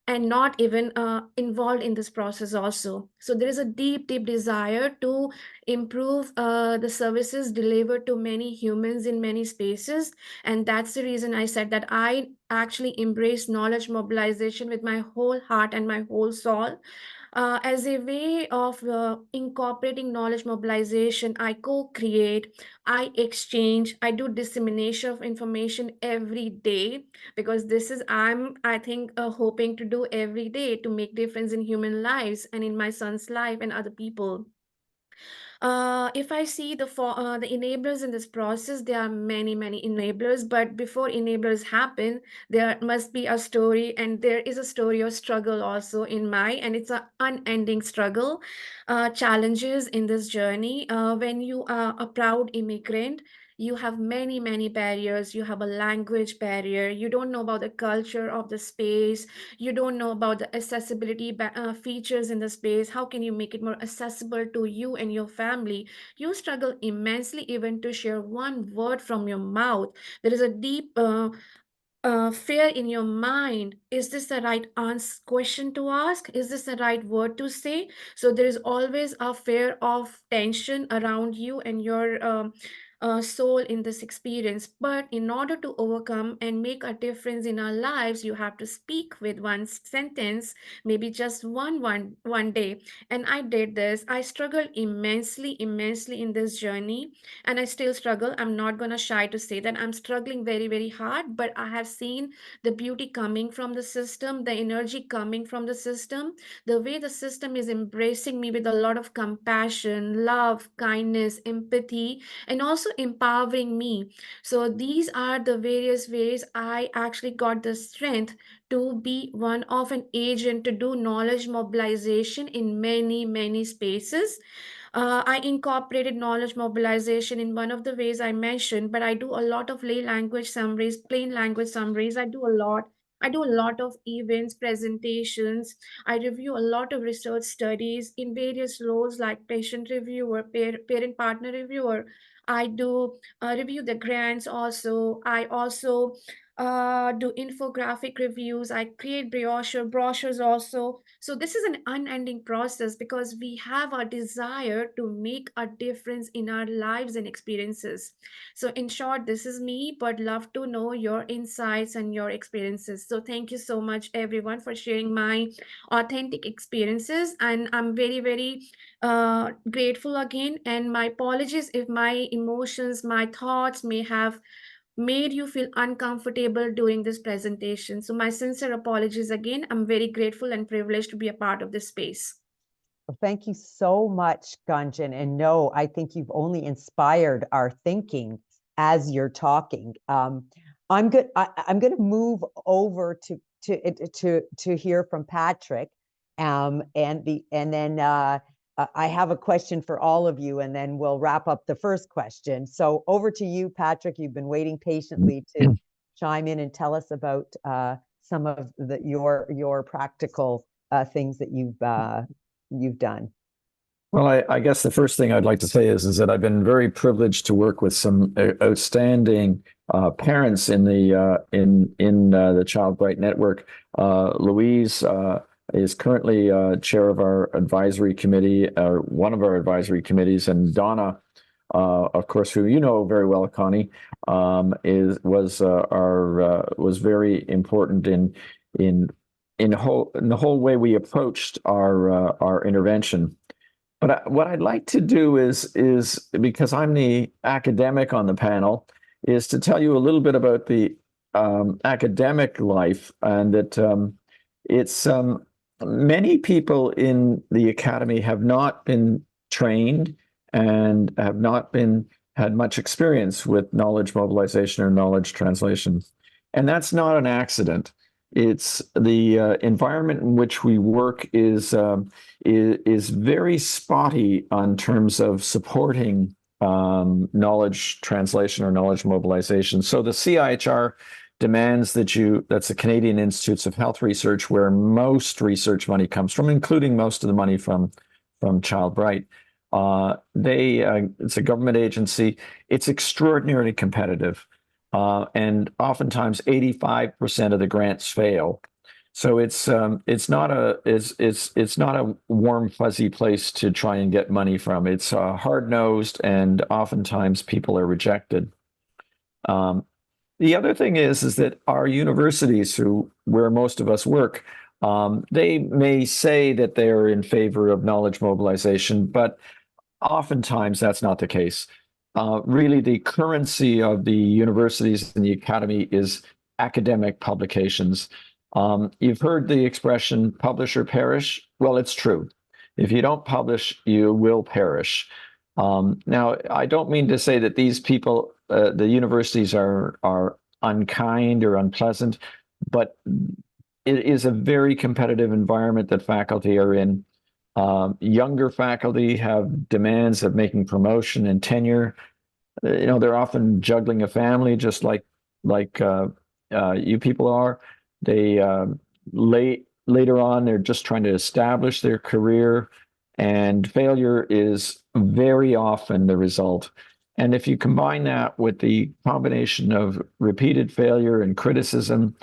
and not even involved in this process also. So there is a deep, deep desire to improve the services delivered to many humans in many spaces. And that's the reason I said that I actually embrace knowledge mobilization with my whole heart and my whole soul, as a way of incorporating knowledge mobilization. I co-create, I exchange, I do dissemination of information every day, because this is I think hoping to do every day to make difference in human lives and in my son's life and other people. If I see the enablers in this process, there are many, many enablers. But before enablers happen, there must be a story, and there is a story of struggle also in my, and it's an unending struggle, challenges in this journey. When you are a proud immigrant, you have many, many barriers. You have a language barrier. You don't know about the culture of the space. You don't know about the accessibility features in the space. How can you make it more accessible to you and your family? You struggle immensely even to share one word from your mouth. There is a deep fear in your mind. Is this the right question to ask? Is this the right word to say? So there is always a fear of tension around you and your soul in this experience. But in order to overcome and make a difference in our lives, you have to speak with one sentence, maybe just one day. And I did this. I struggled immensely, immensely in this journey, and I still struggle. I'm not going to shy to say that I'm struggling very, very hard, but I have seen the beauty coming from the system, the energy coming from the system, the way the system is embracing me with a lot of compassion, love, kindness, empathy, and also empowering me. So these are the various ways I actually got the strength to be one of an agent to do knowledge mobilization in many, many spaces. I incorporated knowledge mobilization in one of the ways I mentioned, but I do a lot of lay language summaries, plain language summaries. I do a lot. I do a lot of events, presentations. I review a lot of research studies in various roles like patient reviewer, parent partner reviewer. I do review the grants also. I also do infographic reviews. I create brochures also. So this is an unending process because we have a desire to make a difference in our lives and experiences. So in short, this is me, but love to know your insights and your experiences. So thank you so much, everyone, for sharing my authentic experiences. And I'm very, very grateful again. And my apologies if my emotions, my thoughts may have made you feel uncomfortable during this presentation. So my sincere apologies again. I'm very grateful and privileged to be a part of this space. Well, thank you so much, Gunjan. And no, I think you've only inspired our thinking as you're talking. I'm good. I'm going to move over to hear from Patrick, and then I have a question for all of you, and then we'll wrap up the first question. So over to you, Patrick. You've been waiting patiently to chime in and tell us about some of your practical things that you've done. Well, I guess the first thing I'd like to say is that I've been very privileged to work with some outstanding parents in the Child Bright Network. Louise is currently chair of our advisory committee, one of our advisory committees, and Donna, of course, who you know very well, Connie, was very important in the whole way we approached our intervention. But what I'd like to do is because I'm the academic on the panel, is to tell you a little bit about the academic life, and that many people in the academy have not been trained and have not had much experience with knowledge mobilization or knowledge translation. And that's not an accident. It's the environment in which we work is very spotty on terms of supporting knowledge translation or knowledge mobilization. So the CIHR demands that's the Canadian Institutes of Health Research, where most research money comes from, including most of the money from Child Bright. It's a government agency. It's extraordinarily competitive, and oftentimes 85% of the grants fail. So it's not a warm fuzzy place to try and get money from. It's hard nosed, and oftentimes people are rejected. The other thing is that our universities, where most of us work, they may say that they're in favor of knowledge mobilization, but oftentimes that's not the case. Really, the currency of the universities and the academy is academic publications. You've heard the expression "publish or perish." Well, it's true. If you don't publish, you will perish. Now, I don't mean to say that these people, the universities, are unkind or unpleasant, but it is a very competitive environment that faculty are in. Younger faculty have demands of making promotion and tenure. They're often juggling a family, just like you people are. They later on, they're just trying to establish their career, and failure is very often the result. And if you combine that with the combination of repeated failure and criticism,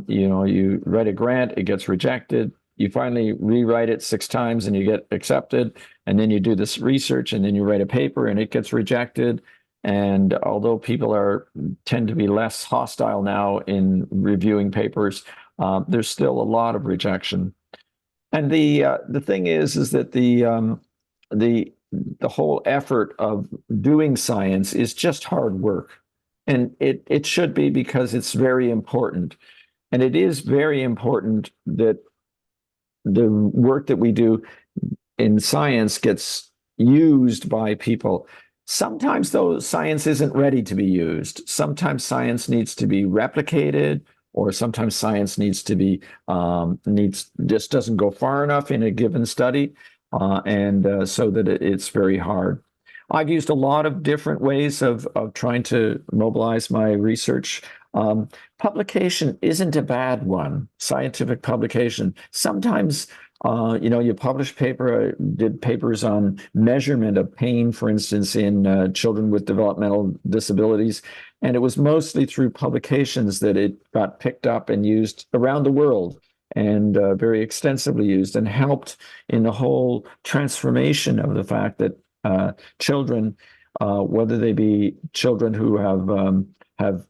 you write a grant, it gets rejected. You finally rewrite it 6 times and you get accepted. And then you do this research and then you write a paper and it gets rejected. And although people tend to be less hostile now in reviewing papers, there's still a lot of rejection. And the thing is that the whole effort of doing science is just hard work. And it should be, because it's very important. And it is very important that the work that we do in science gets used by people. Sometimes, though, science isn't ready to be used. Sometimes science needs to be replicated, or sometimes science needs to be just doesn't go far enough in a given study, and so that it's very hard. I've used a lot of different ways of trying to mobilize my research. Publication isn't a bad one. Scientific publication. Sometimes, you publish paper. I did papers on measurement of pain, for instance, in children with developmental disabilities. And it was mostly through publications that it got picked up and used around the world, and very extensively used, and helped in the whole transformation of the fact that children, whether they be children who have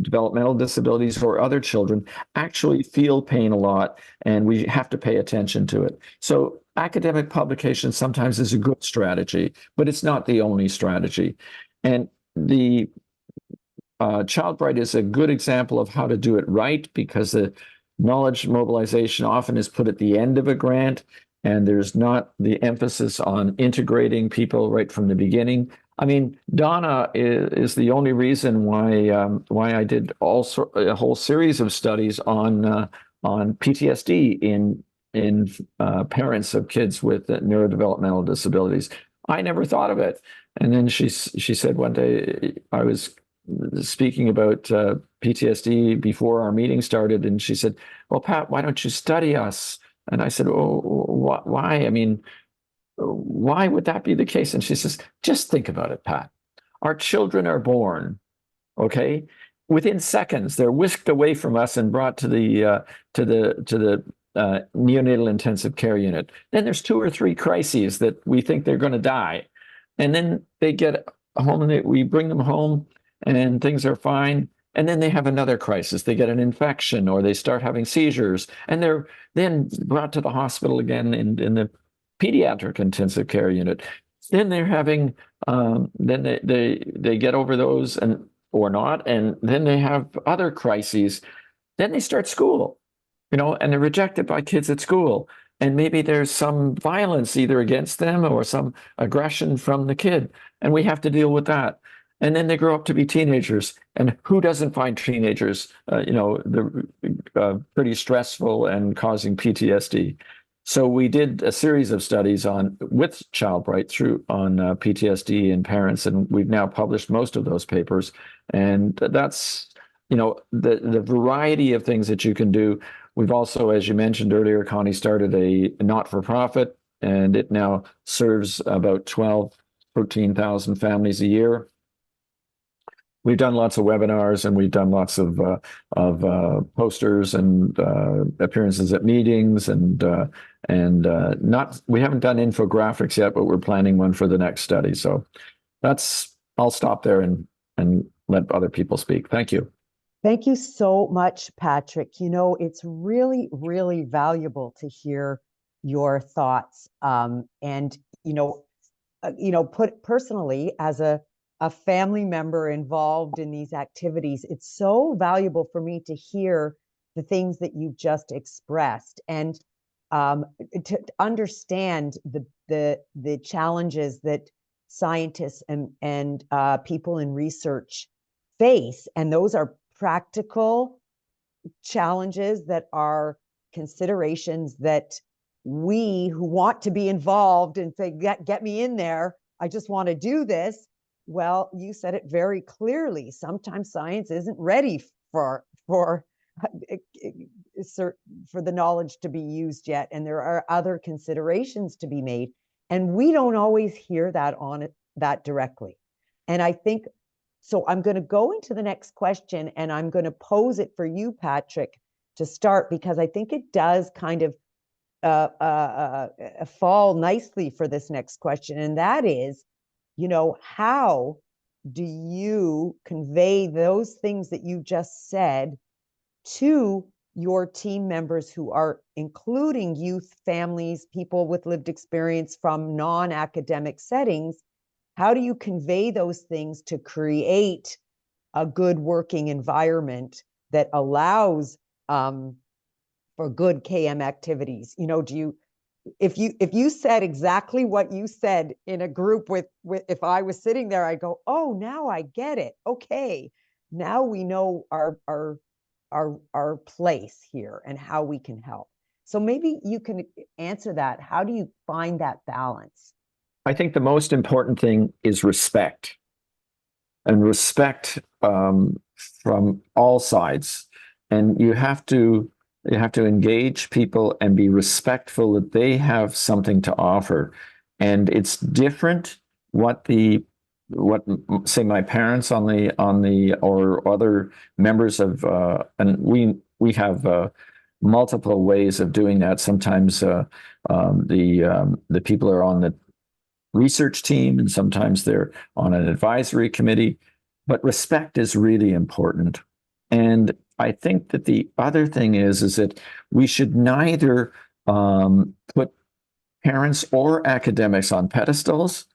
developmental disabilities or other children, actually feel pain a lot, and we have to pay attention to it. So academic publication sometimes is a good strategy, but it's not the only strategy. And the Child Bright is a good example of how to do it right, because the knowledge mobilization often is put at the end of a grant, and there's not the emphasis on integrating people right from the beginning. I mean, Donna is the only reason why I did a whole series of studies on PTSD in parents of kids with neurodevelopmental disabilities. I never thought of it, and then she said one day, I was speaking about PTSD before our meeting started, and she said, "Well, Pat, why don't you study us?" And I said, "Oh, why? I mean, why would that be the case?" And she says, "Just think about it, Pat. Our children are born, okay? Within seconds, they're whisked away from us and brought to the neonatal intensive care unit. Then there's 2 or 3 crises that we think they're going to die, and then they get home, and we bring them home, and things are fine. And then they have another crisis. They get an infection, or they start having seizures, and they're then brought to the hospital again in the pediatric intensive care unit. Then they're having, then they get over those or not, and then they have other crises. Then they start school. and they're rejected by kids at school. And maybe there's some violence either against them or some aggression from the kid. And we have to deal with that. And then they grow up to be teenagers. And who doesn't find teenagers, pretty stressful and causing PTSD? So we did a series of studies with ChildBright on PTSD in parents, and we've now published most of those papers. And that's, the variety of things that you can do. We've also, as you mentioned earlier, Connie started a not-for-profit, and it now serves about 13,000 families a year. We've done lots of webinars, and we've done lots of posters and appearances at meetings, and we haven't done infographics yet, but we're planning one for the next study. So I'll stop there and let other people speak. Thank you. Thank you so much, Patrick. It's really, really valuable to hear your thoughts. And put personally as a family member involved in these activities, it's so valuable for me to hear the things that you've just expressed, and to understand the challenges that scientists and people in research face. And those are practical challenges that are considerations that we who want to be involved and say, get me in there, I just want to do this. Well, you said it very clearly. Sometimes science isn't ready for the knowledge to be used yet, and there are other considerations to be made, and we don't always hear that directly. And I think so. I'm going to go into the next question, and I'm going to pose it for you, Patrick, to start, because I think it does kind of fall nicely for this next question. And that is, how do you convey those things that you just said to your team members who are including youth, families, people with lived experience from non-academic settings? How do you convey those things to create a good working environment that allows for good KM activities? If you said exactly what you said in a group with if I was sitting there, I go, oh, now I get it. Okay, now we know our place here and how we can help. So maybe you can answer that. How do you find that balance? I think the most important thing is respect, and respect from all sides. And you have to engage people and be respectful that they have something to offer. And it's different what say my parents or other members of and we have multiple ways of doing that. Sometimes the people are on the research team, and sometimes they're on an advisory committee. But respect is really important. And I think that the other thing is that we should neither put parents or academics on pedestals,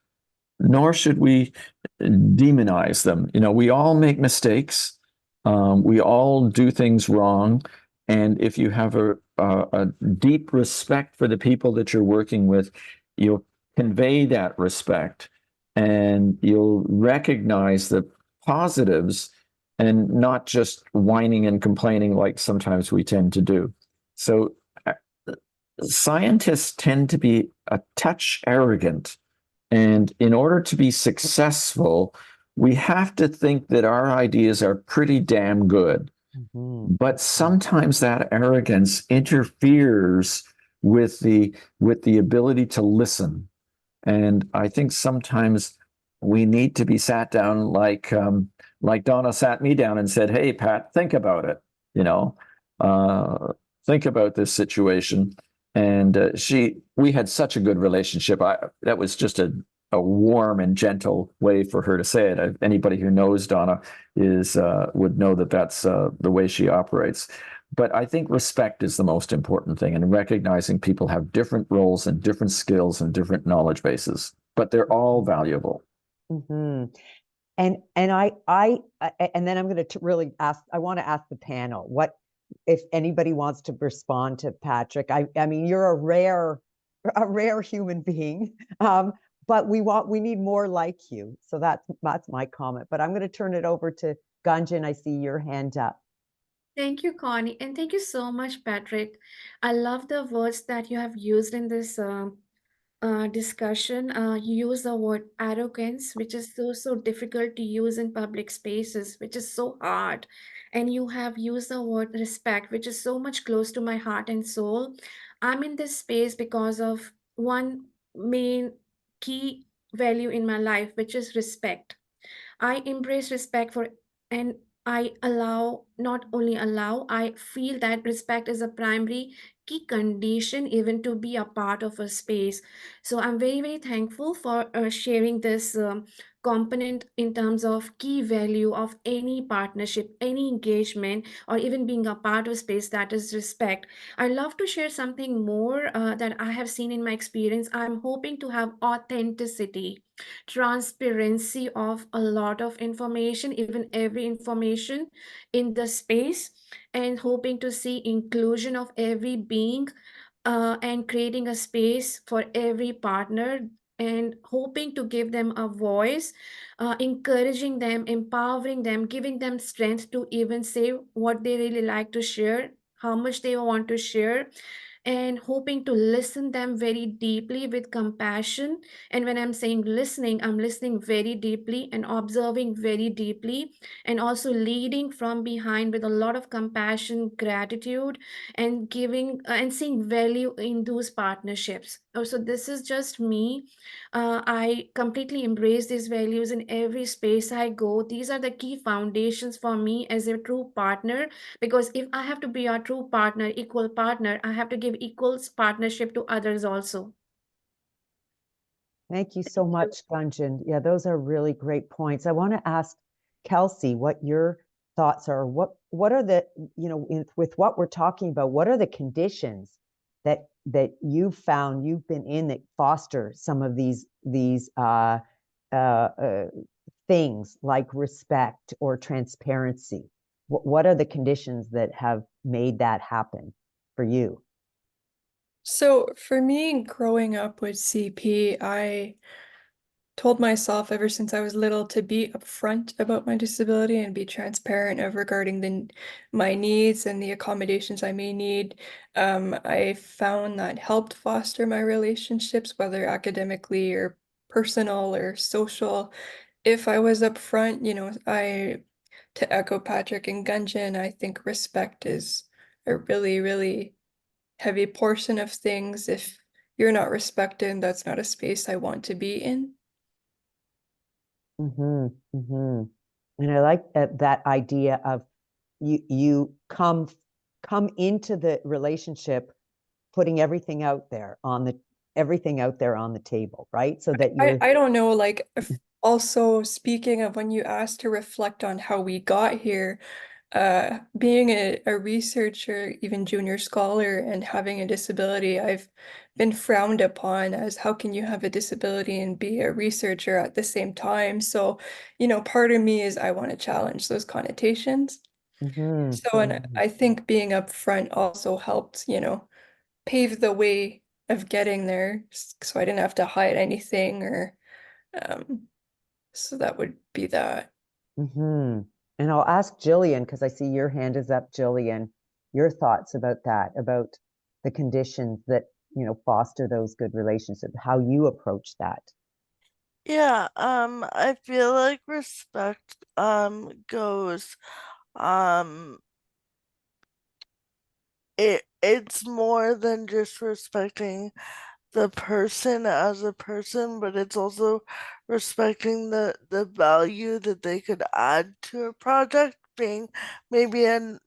nor should we demonize them. We all make mistakes. We all do things wrong. And if you have a deep respect for the people that you're working with, you'll convey that respect, and you'll recognize the positives and not just whining and complaining like sometimes we tend to do. So scientists tend to be a touch arrogant, and in order to be successful, we have to think that our ideas are pretty damn good. Mm-hmm. But sometimes that arrogance interferes with the ability to listen. And I think sometimes we need to be sat down like Donna sat me down and said, "Hey, Pat, think about it. Think about this situation." And we had such a good relationship. That was just a warm and gentle way for her to say it. Anybody who knows Donna would know that that's the way she operates. But I think respect is the most important thing, and recognizing people have different roles and different skills and different knowledge bases, but they're all valuable. Mm-hmm. And then I'm going to really ask. I want to ask the panel if anybody wants to respond to Patrick. I mean, you're a rare human being. But we need more like you. So that's my comment. But I'm going to turn it over to Gunjan. I see your hand up. Thank you, Connie, and thank you so much, Patrick. I love the words that you have used in this discussion. You use the word arrogance, which is so difficult to use in public spaces, which is so hard. And you have used the word respect, which is so much close to my heart and soul. I'm in this space because of one main key value in my life, which is respect. I embrace respect for, and I allow, not only allow, I feel that respect is a primary key condition even to be a part of a space. So I'm very thankful for sharing this component in terms of key value of any partnership, any engagement, or even being a part of a space, that is respect. I love to share something more that I have seen in my experience. I'm hoping to have authenticity, transparency of a lot of information, even every information in the space, and hoping to see inclusion of every being, and creating a space for every partner, and hoping to give them a voice, encouraging them, empowering them, giving them strength to even say what they really like to share, how much they want to share, and hoping to listen them very deeply with compassion. And when I'm saying listening, I'm listening very deeply and observing very deeply, and also leading from behind with a lot of compassion, gratitude, and giving and seeing value in those partnerships. So this is just me. I completely embrace these values in every space I go. These are the key foundations for me as a true partner, because if I have to be a true partner, equal partner, I have to give equal partnership to others also. Thank you so much, Gunjan. Yeah, those are really great points. I want to ask Kelsey what your thoughts are. What are the, with what we're talking about, what are the conditions that you've found you've been in that foster some of these things like respect or transparency? What are the conditions that have made that happen for you? So for me, growing up with CP, I told myself ever since I was little to be upfront about my disability and be transparent of regarding my needs and the accommodations I may need. I found that helped foster my relationships, whether academically or personal or social. If I was upfront, to echo Patrick and Gunjan, I think respect is a really heavy portion of things. If you're not respected, that's not a space I want to be in. Mm-hmm, mm-hmm. And I like that idea of you come into the relationship putting everything out there on the table, right? So that I don't know, like also speaking of when you asked to reflect on how we got here, being a researcher, even junior scholar, and having a disability, I've been frowned upon as how can you have a disability and be a researcher at the same time? So, part of me is I want to challenge those connotations. Mhm, So, and mhm. I think being upfront also helped, pave the way of getting there, so I didn't have to hide anything or so that would be that. Mhm. And I'll ask Jillian, because I see your hand is up, Jillian, your thoughts about that, about the conditions that, foster those good relationships, how you approach that. Yeah, I feel like respect goes um it's more than just respecting the person as a person, but it's also respecting the value that they could add to a project, being maybe a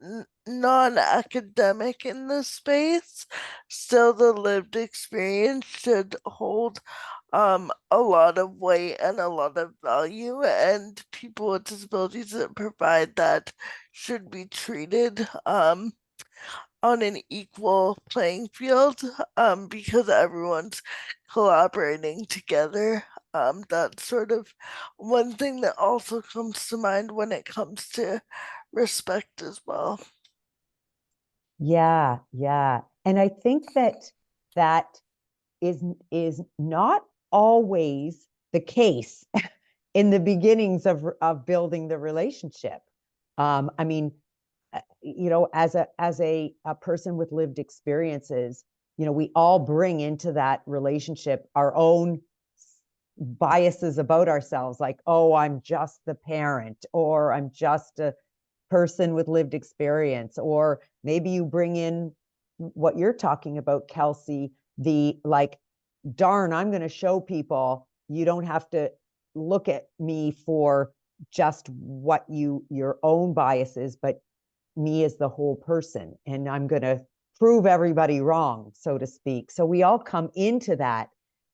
non-academic in this space. Still, the lived experience should hold a lot of weight and a lot of value, and people with disabilities that provide that should be treated on an equal playing field, because everyone's collaborating together. That's sort of one thing that also comes to mind when it comes to respect as well. Yeah, yeah. And I think that that is not always the case in the beginnings of building the relationship. I mean, you know, as a person with lived experiences, you know, we all bring into that relationship our own biases about ourselves, like, oh, I'm just the parent, or I'm just a person with lived experience, or maybe you bring in what you're talking about, Kelsey, the like, darn, I'm going to show people you don't have to look at me for just what your own biases, but me as the whole person, and I'm going to prove everybody wrong, so to speak. So we all come into that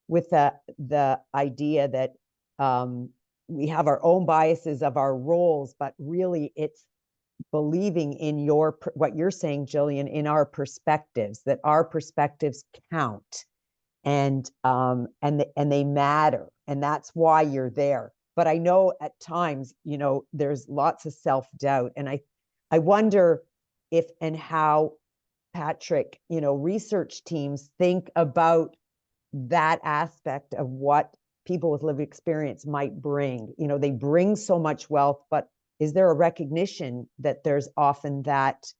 with the idea that we have our own biases of our roles, but really it's believing in what you're saying, Jillian, in our perspectives, that our perspectives count, and they matter, and that's why you're there. But I know at times, you know, there's lots of self-doubt, and I wonder if and how, Patrick, you know, research teams think about that aspect of what people with lived experience might bring. You know, they bring so much wealth, but is there a recognition that there's often that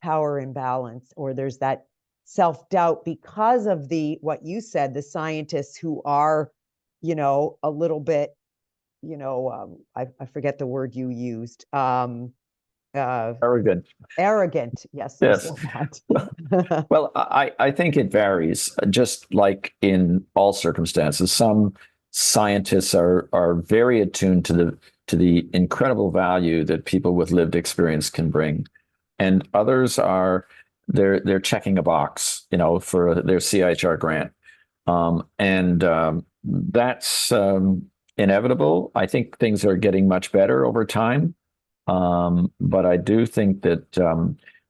power imbalance, or there's that self-doubt because of what you said, the scientists who are, you know, a little bit, you know, I forget the word you used, Arrogant. arrogant. Yes, you Yes. said that. Well, I think it varies, just like in all circumstances. Some scientists are very attuned to the incredible value that people with lived experience can bring, and others are they're checking a box, you know, for their CIHR grant, and that's inevitable. I think things are getting much better over time, but I do think that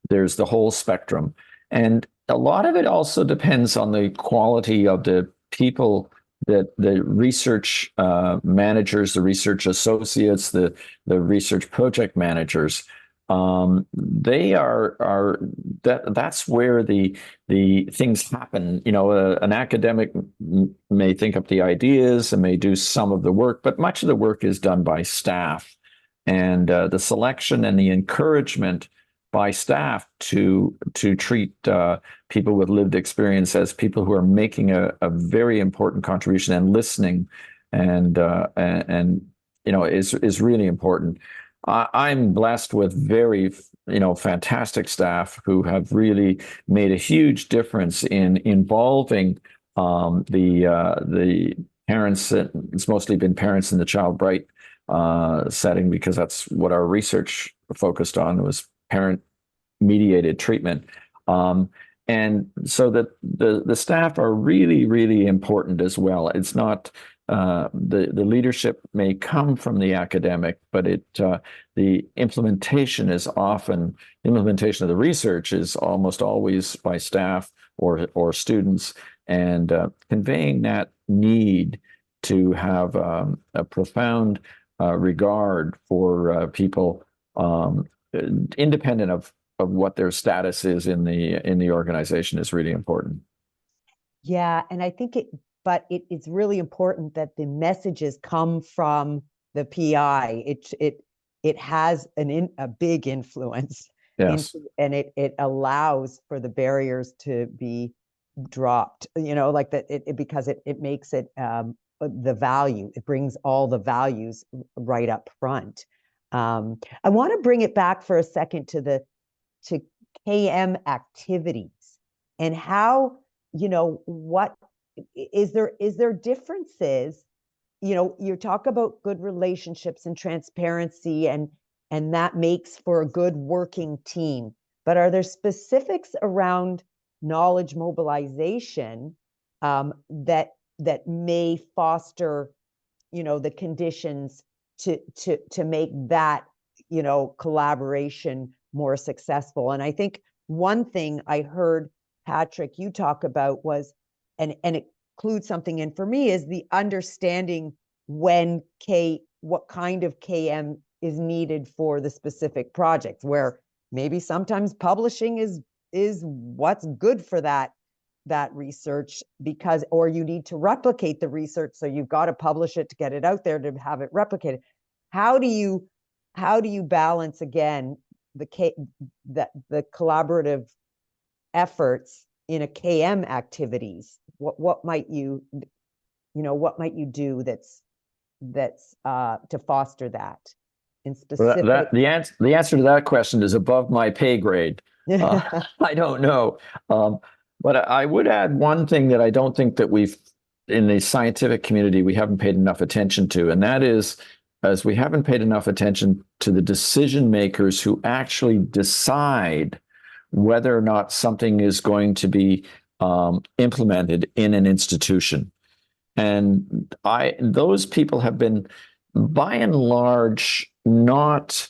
there's the whole spectrum. And a lot of it also depends on the quality of the people that the research managers, the research associates, the research project managers. They that's where the things happen. You know, an academic may think up the ideas and may do some of the work, but much of the work is done by staff, and the selection and the encouragement by staff to treat people with lived experience as people who are making a very important contribution and listening, and you know, is really important. I'm blessed with very, you know, fantastic staff who have really made a huge difference in involving the parents. It's mostly been parents in the Child Bright setting, because that's what our research focused on, was parent mediated treatment. And so that the staff are really, really important as well. It's not the leadership may come from the academic, but the implementation of the research is almost always by staff or students, and conveying that need to have a profound regard for people, independent of what their status is in the organization, is really important. Yeah, and I think it's really important that the messages come from the PI. It has a big influence Yes. and it allows for the barriers to be dropped, you know, like that, because it makes it the value, it brings all the values right up front. I want to bring it back for a second to KM activities, and how, you know, what is there differences, you know, you talk about good relationships and transparency, and that makes for a good working team, but are there specifics around knowledge mobilization that may foster, you know, the conditions to make that, you know, collaboration more successful? And I think one thing I heard, Patrick, you talk about was, and it includes something in for me, is the understanding what kind of KM is needed for the specific projects, where maybe sometimes publishing is what's good for that research, because, or you need to replicate the research, so you've got to publish it to get it out there to have it replicated. How do you balance again the collaborative efforts in a KM activities? What might you do that's to foster that in specific? The answer to that question is above my pay grade. I don't know. But I would add one thing that I don't think that in the scientific community, we haven't paid enough attention to, and that is, as we haven't paid enough attention to the decision makers who actually decide whether or not something is going to be implemented in an institution. And those people have been, by and large, not,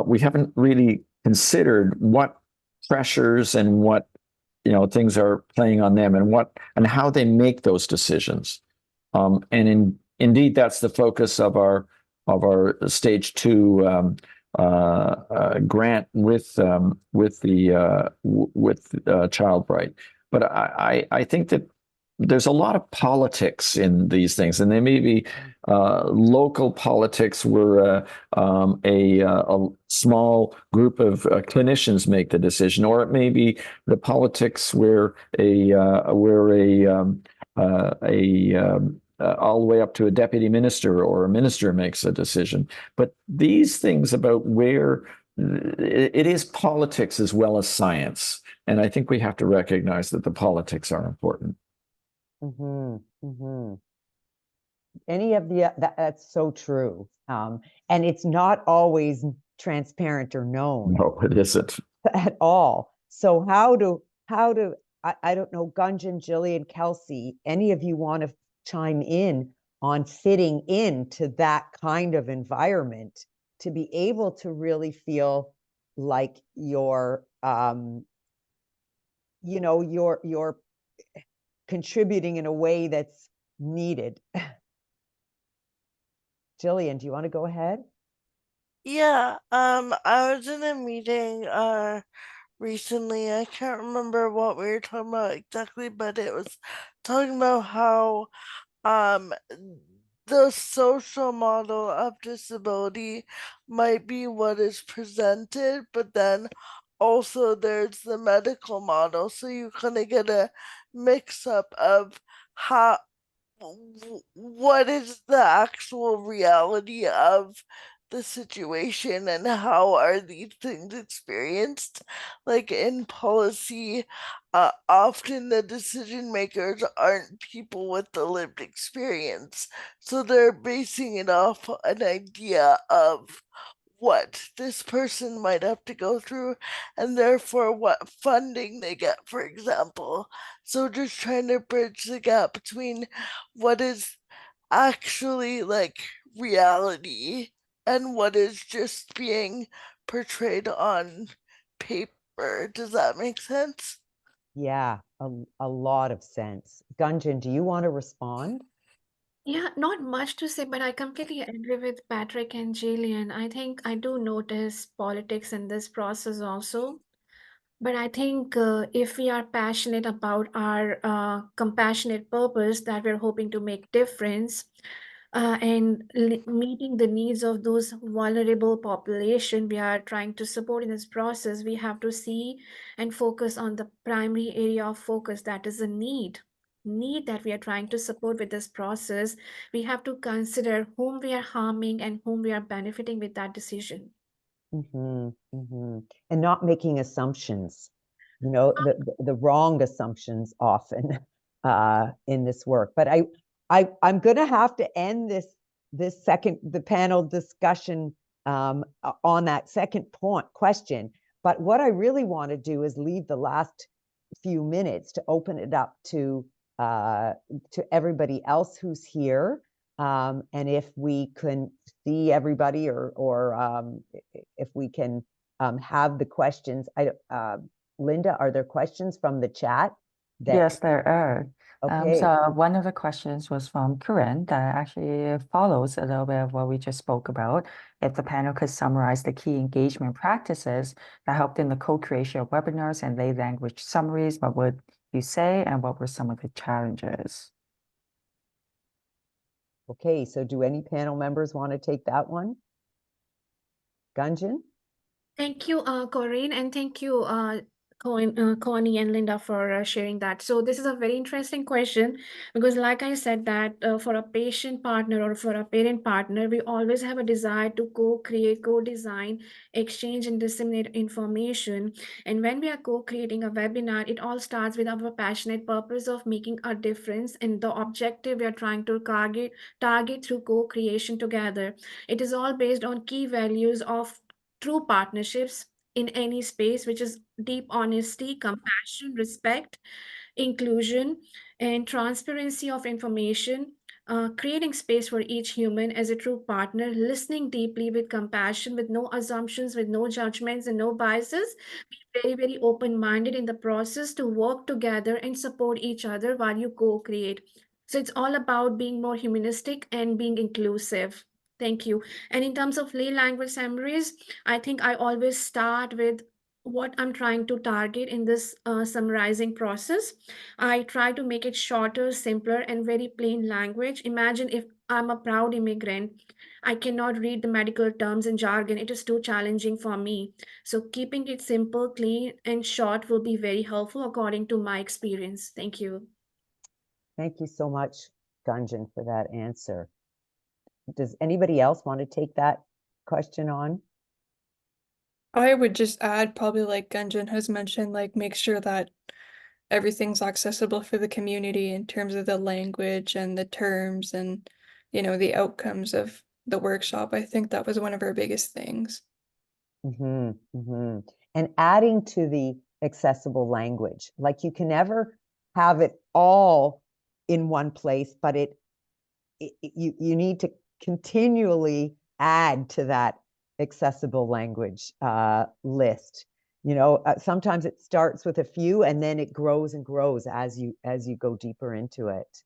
we haven't really considered what pressures and what things are playing on them, and how they make those decisions. Indeed, that's the focus of our stage 2 grant with Child Bright. But I think that there's a lot of politics in these things, and they may be local politics where a small group of clinicians make the decision, or it may be the politics where all the way up to a deputy minister or a minister makes a decision. But these things about where it is politics as well as science, and I think we have to recognize that the politics are important. Mm-hmm, mm-hmm. That's so true. And it's not always transparent or known. No, it isn't at all. So how do I don't know, Gunjan, Jillian, Kelsey, any of you want to chime in on fitting into that kind of environment to be able to really feel like you're contributing in a way that's needed? Jillian, do you want to go ahead? Yeah, I was in a meeting recently. I can't remember what we were talking about exactly, but it was talking about how the social model of disability might be what is presented, but then also there's the medical model. So you kind of get a mix up of how what is the actual reality of the situation and how are these things experienced. Like in policy, often the decision makers aren't people with the lived experience, so they're basing it off an idea of what this person might have to go through and therefore what funding they get, for example. So just trying to bridge the gap between what is actually like reality and what is just being portrayed on paper. Does that make sense? Yeah, a lot of sense. Gunjan, do you want to respond? Yeah, not much to say, but I completely agree with Patrick and Jillian. I think I do notice politics in this process also. But I think if we are passionate about our compassionate purpose that we're hoping to make difference, and meeting the needs of those vulnerable population we are trying to support in this process, we have to see and focus on the primary area of focus, that is a need that we are trying to support with this process. We have to consider whom we are harming and whom we are benefiting with that decision. Mm-hmm, mm-hmm. And not making assumptions, the wrong assumptions often in this work. But I'm going to have to end the panel discussion on that second question. But what I really want to do is leave the last few minutes to open it up to everybody else who's here. And if we can see everybody, or if we can have the questions. Linda, are there questions from the chat? Yes, there are. Okay. So one of the questions was from Corinne that actually follows a little bit of what we just spoke about. If the panel could summarize the key engagement practices that helped in the co-creation of webinars and lay language summaries, what would you say, and what were some of the challenges? Okay, so do any panel members want to take that one? Gunjan? Thank you, Corinne, and thank you, Connie and Linda for sharing that. So this is a very interesting question because, like I said, that for a patient partner or for a parent partner, we always have a desire to co-create, co-design, exchange, and disseminate information. And when we are co-creating a webinar, it all starts with our passionate purpose of making a difference and the objective we are trying to target through co-creation together. It is all based on key values of true partnerships in any space, which is deep honesty, compassion, respect, inclusion, and transparency of information, creating space for each human as a true partner, listening deeply with compassion, with no assumptions, with no judgments, and no biases. Be very, very open minded in the process to work together and support each other while you co create. So it's all about being more humanistic and being inclusive. Thank you. And in terms of lay language summaries, I think I always start with what I'm trying to target in this summarizing process. I try to make it shorter, simpler, and very plain language. Imagine if I'm a proud immigrant. I cannot read the medical terms and jargon. It is too challenging for me. So, keeping it simple, clean, and short will be very helpful according to my experience. Thank you. Thank you so much, Gunjan, for that answer. Does anybody else want to take that question on? I would just add, probably like Gunjan has mentioned, like make sure that everything's accessible for the community in terms of the language and the terms and, the outcomes of the workshop. I think that was one of our biggest things. And adding to the accessible language, like you can never have it all in one place, but you need to continually add to that accessible language list. Sometimes it starts with a few and then it grows and grows as you go deeper into it.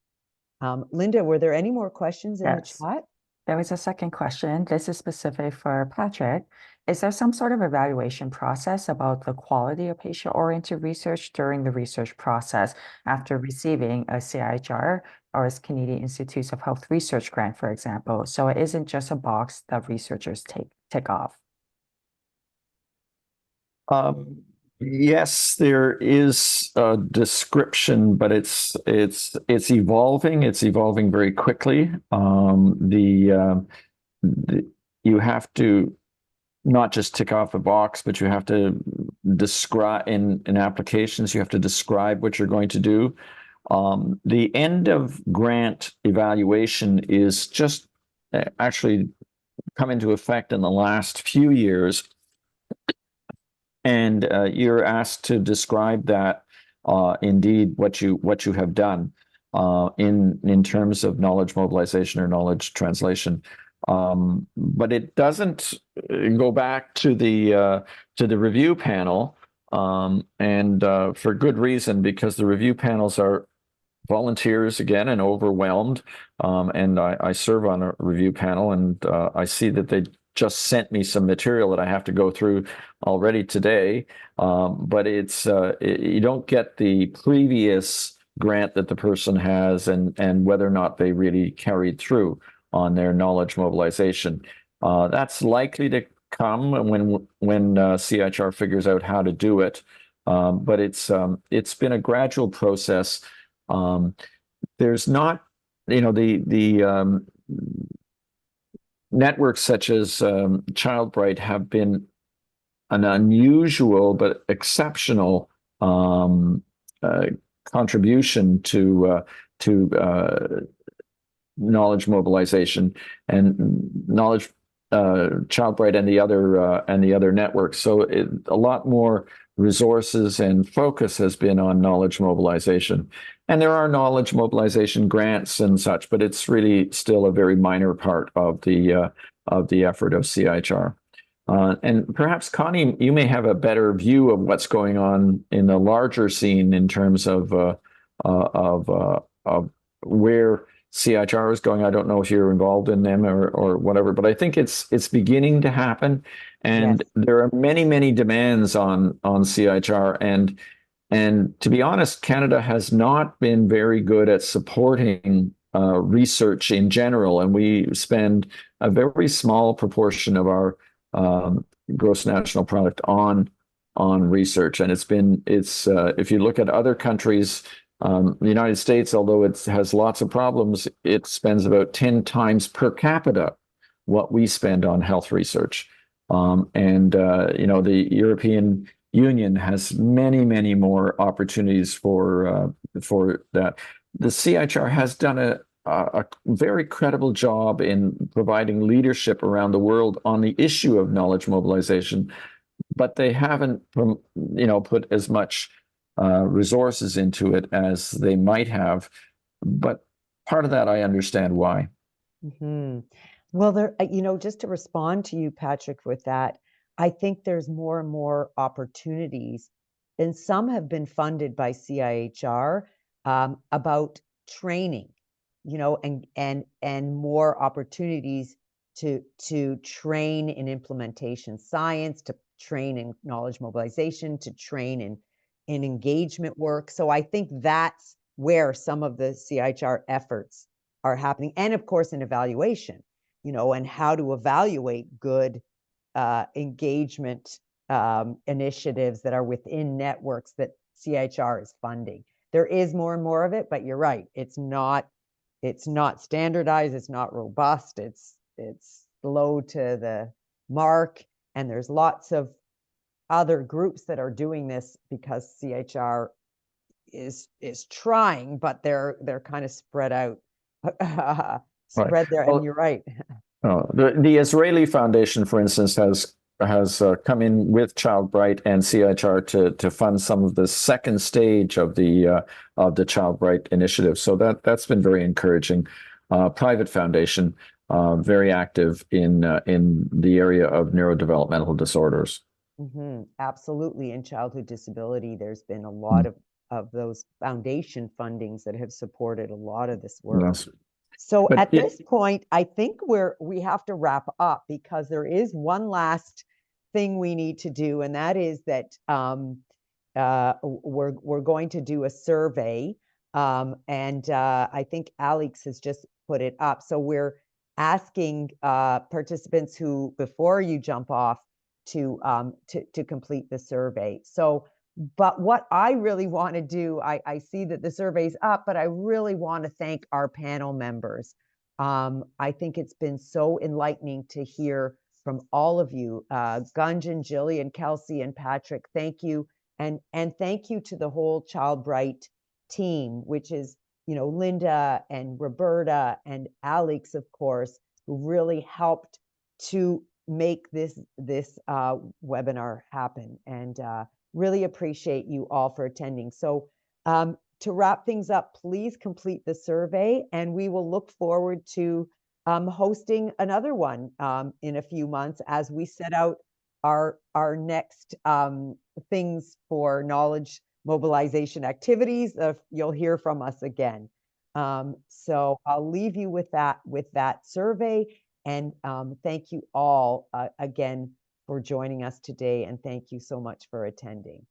Linda, were there any more questions in the chat? There was a second question. This is specific for Patrick. Is there some sort of evaluation process about the quality of patient-oriented research during the research process after receiving a CIHR or as Canadian Institutes of Health Research grant, for example? So it isn't just a box that researchers tick off. Yes, there is a description, but it's evolving. It's evolving very quickly. You have to not just tick off a box, but you have to describe in applications. You have to describe what you're going to do. The end of grant evaluation is just actually come into effect in the last few years. And you're asked to describe that, indeed, what you have done in terms of knowledge mobilization or knowledge translation. But it doesn't go back to the review panel, and for good reason, because the review panels are volunteers again and overwhelmed. And I serve on a review panel, and I see that they just sent me some material that I have to go through already today. But you don't get the previous grant that the person has and whether or not they really carried through on their knowledge mobilization. That's likely to come when CIHR figures out how to do it. But it's been a gradual process. There's not, the networks such as ChildBright have been an unusual but exceptional contribution to knowledge mobilization and knowledge ChildBright and the other networks. So a lot more resources and focus has been on knowledge mobilization. And there are knowledge mobilization grants and such, but it's really still a very minor part of the effort of CIHR. And perhaps, Connie, you may have a better view of what's going on in the larger scene in terms of of where CIHR is going. I don't know if you're involved in them or whatever, but I think it's beginning to happen, and Yes. there are many demands on CIHR, and to be honest, Canada has not been very good at supporting research in general, and we spend a very small proportion of our gross national product on research. And it's if you look at other countries, the United States, although it has lots of problems, it spends about 10 times per capita what we spend on health research. And you know, the European Union has many more opportunities for that. The CIHR has done a very credible job in providing leadership around the world on the issue of knowledge mobilization, but they haven't, you know, put as much resources into it as they might have. But part of that, I understand why. Mm-hmm. Well, there, you know, just to respond to you, Patrick, with that, I think there's more and more opportunities, and some have been funded by CIHR about training, you know, and more opportunities to train in implementation science, to train in knowledge mobilization, to train in engagement work. So I think that's where some of the CIHR efforts are happening, and of course in evaluation, you know, and how to evaluate good engagement initiatives that are within networks that CIHR is funding. There is more and more of it, but you're right, it's not standardized, it's not robust, it's low to the mark, and there's lots of other groups that are doing this because CIHR is trying, but they're kind of spread out. Spread there, and Well, you're right. the Israeli Foundation, for instance, has come in with Child Bright and CIHR to fund some of the second stage of the Child Bright initiative. So that's been very encouraging. Private foundation, very active in the area of neurodevelopmental disorders. Mm-hmm. Absolutely. In childhood disability, there's been a lot of those foundation fundings that have supported a lot of this work. Yes. So But at this point, I think we have to wrap up, because there is one last thing we need to do, and that is that we're going to do a survey, and I think Alex has just put it up. So we're asking participants who, before you jump off, to complete the survey. So, but what I really want to do, I see that the survey's up, but I really want to thank our panel members. I think it's been so enlightening to hear from all of you, Gunjan, Jillian, Kelsey, and Patrick. Thank you, and thank you to the whole Child Bright team, which is, you know, Linda and Roberta and Alex, of course, who really helped to make this webinar happen, and really appreciate you all for attending. So to wrap things up, please complete the survey, and we will look forward to hosting another one in a few months as we set out our next things for knowledge mobilization activities. You'll hear from us again. So I'll leave you with that survey, and thank you all again for joining us today, and thank you so much for attending.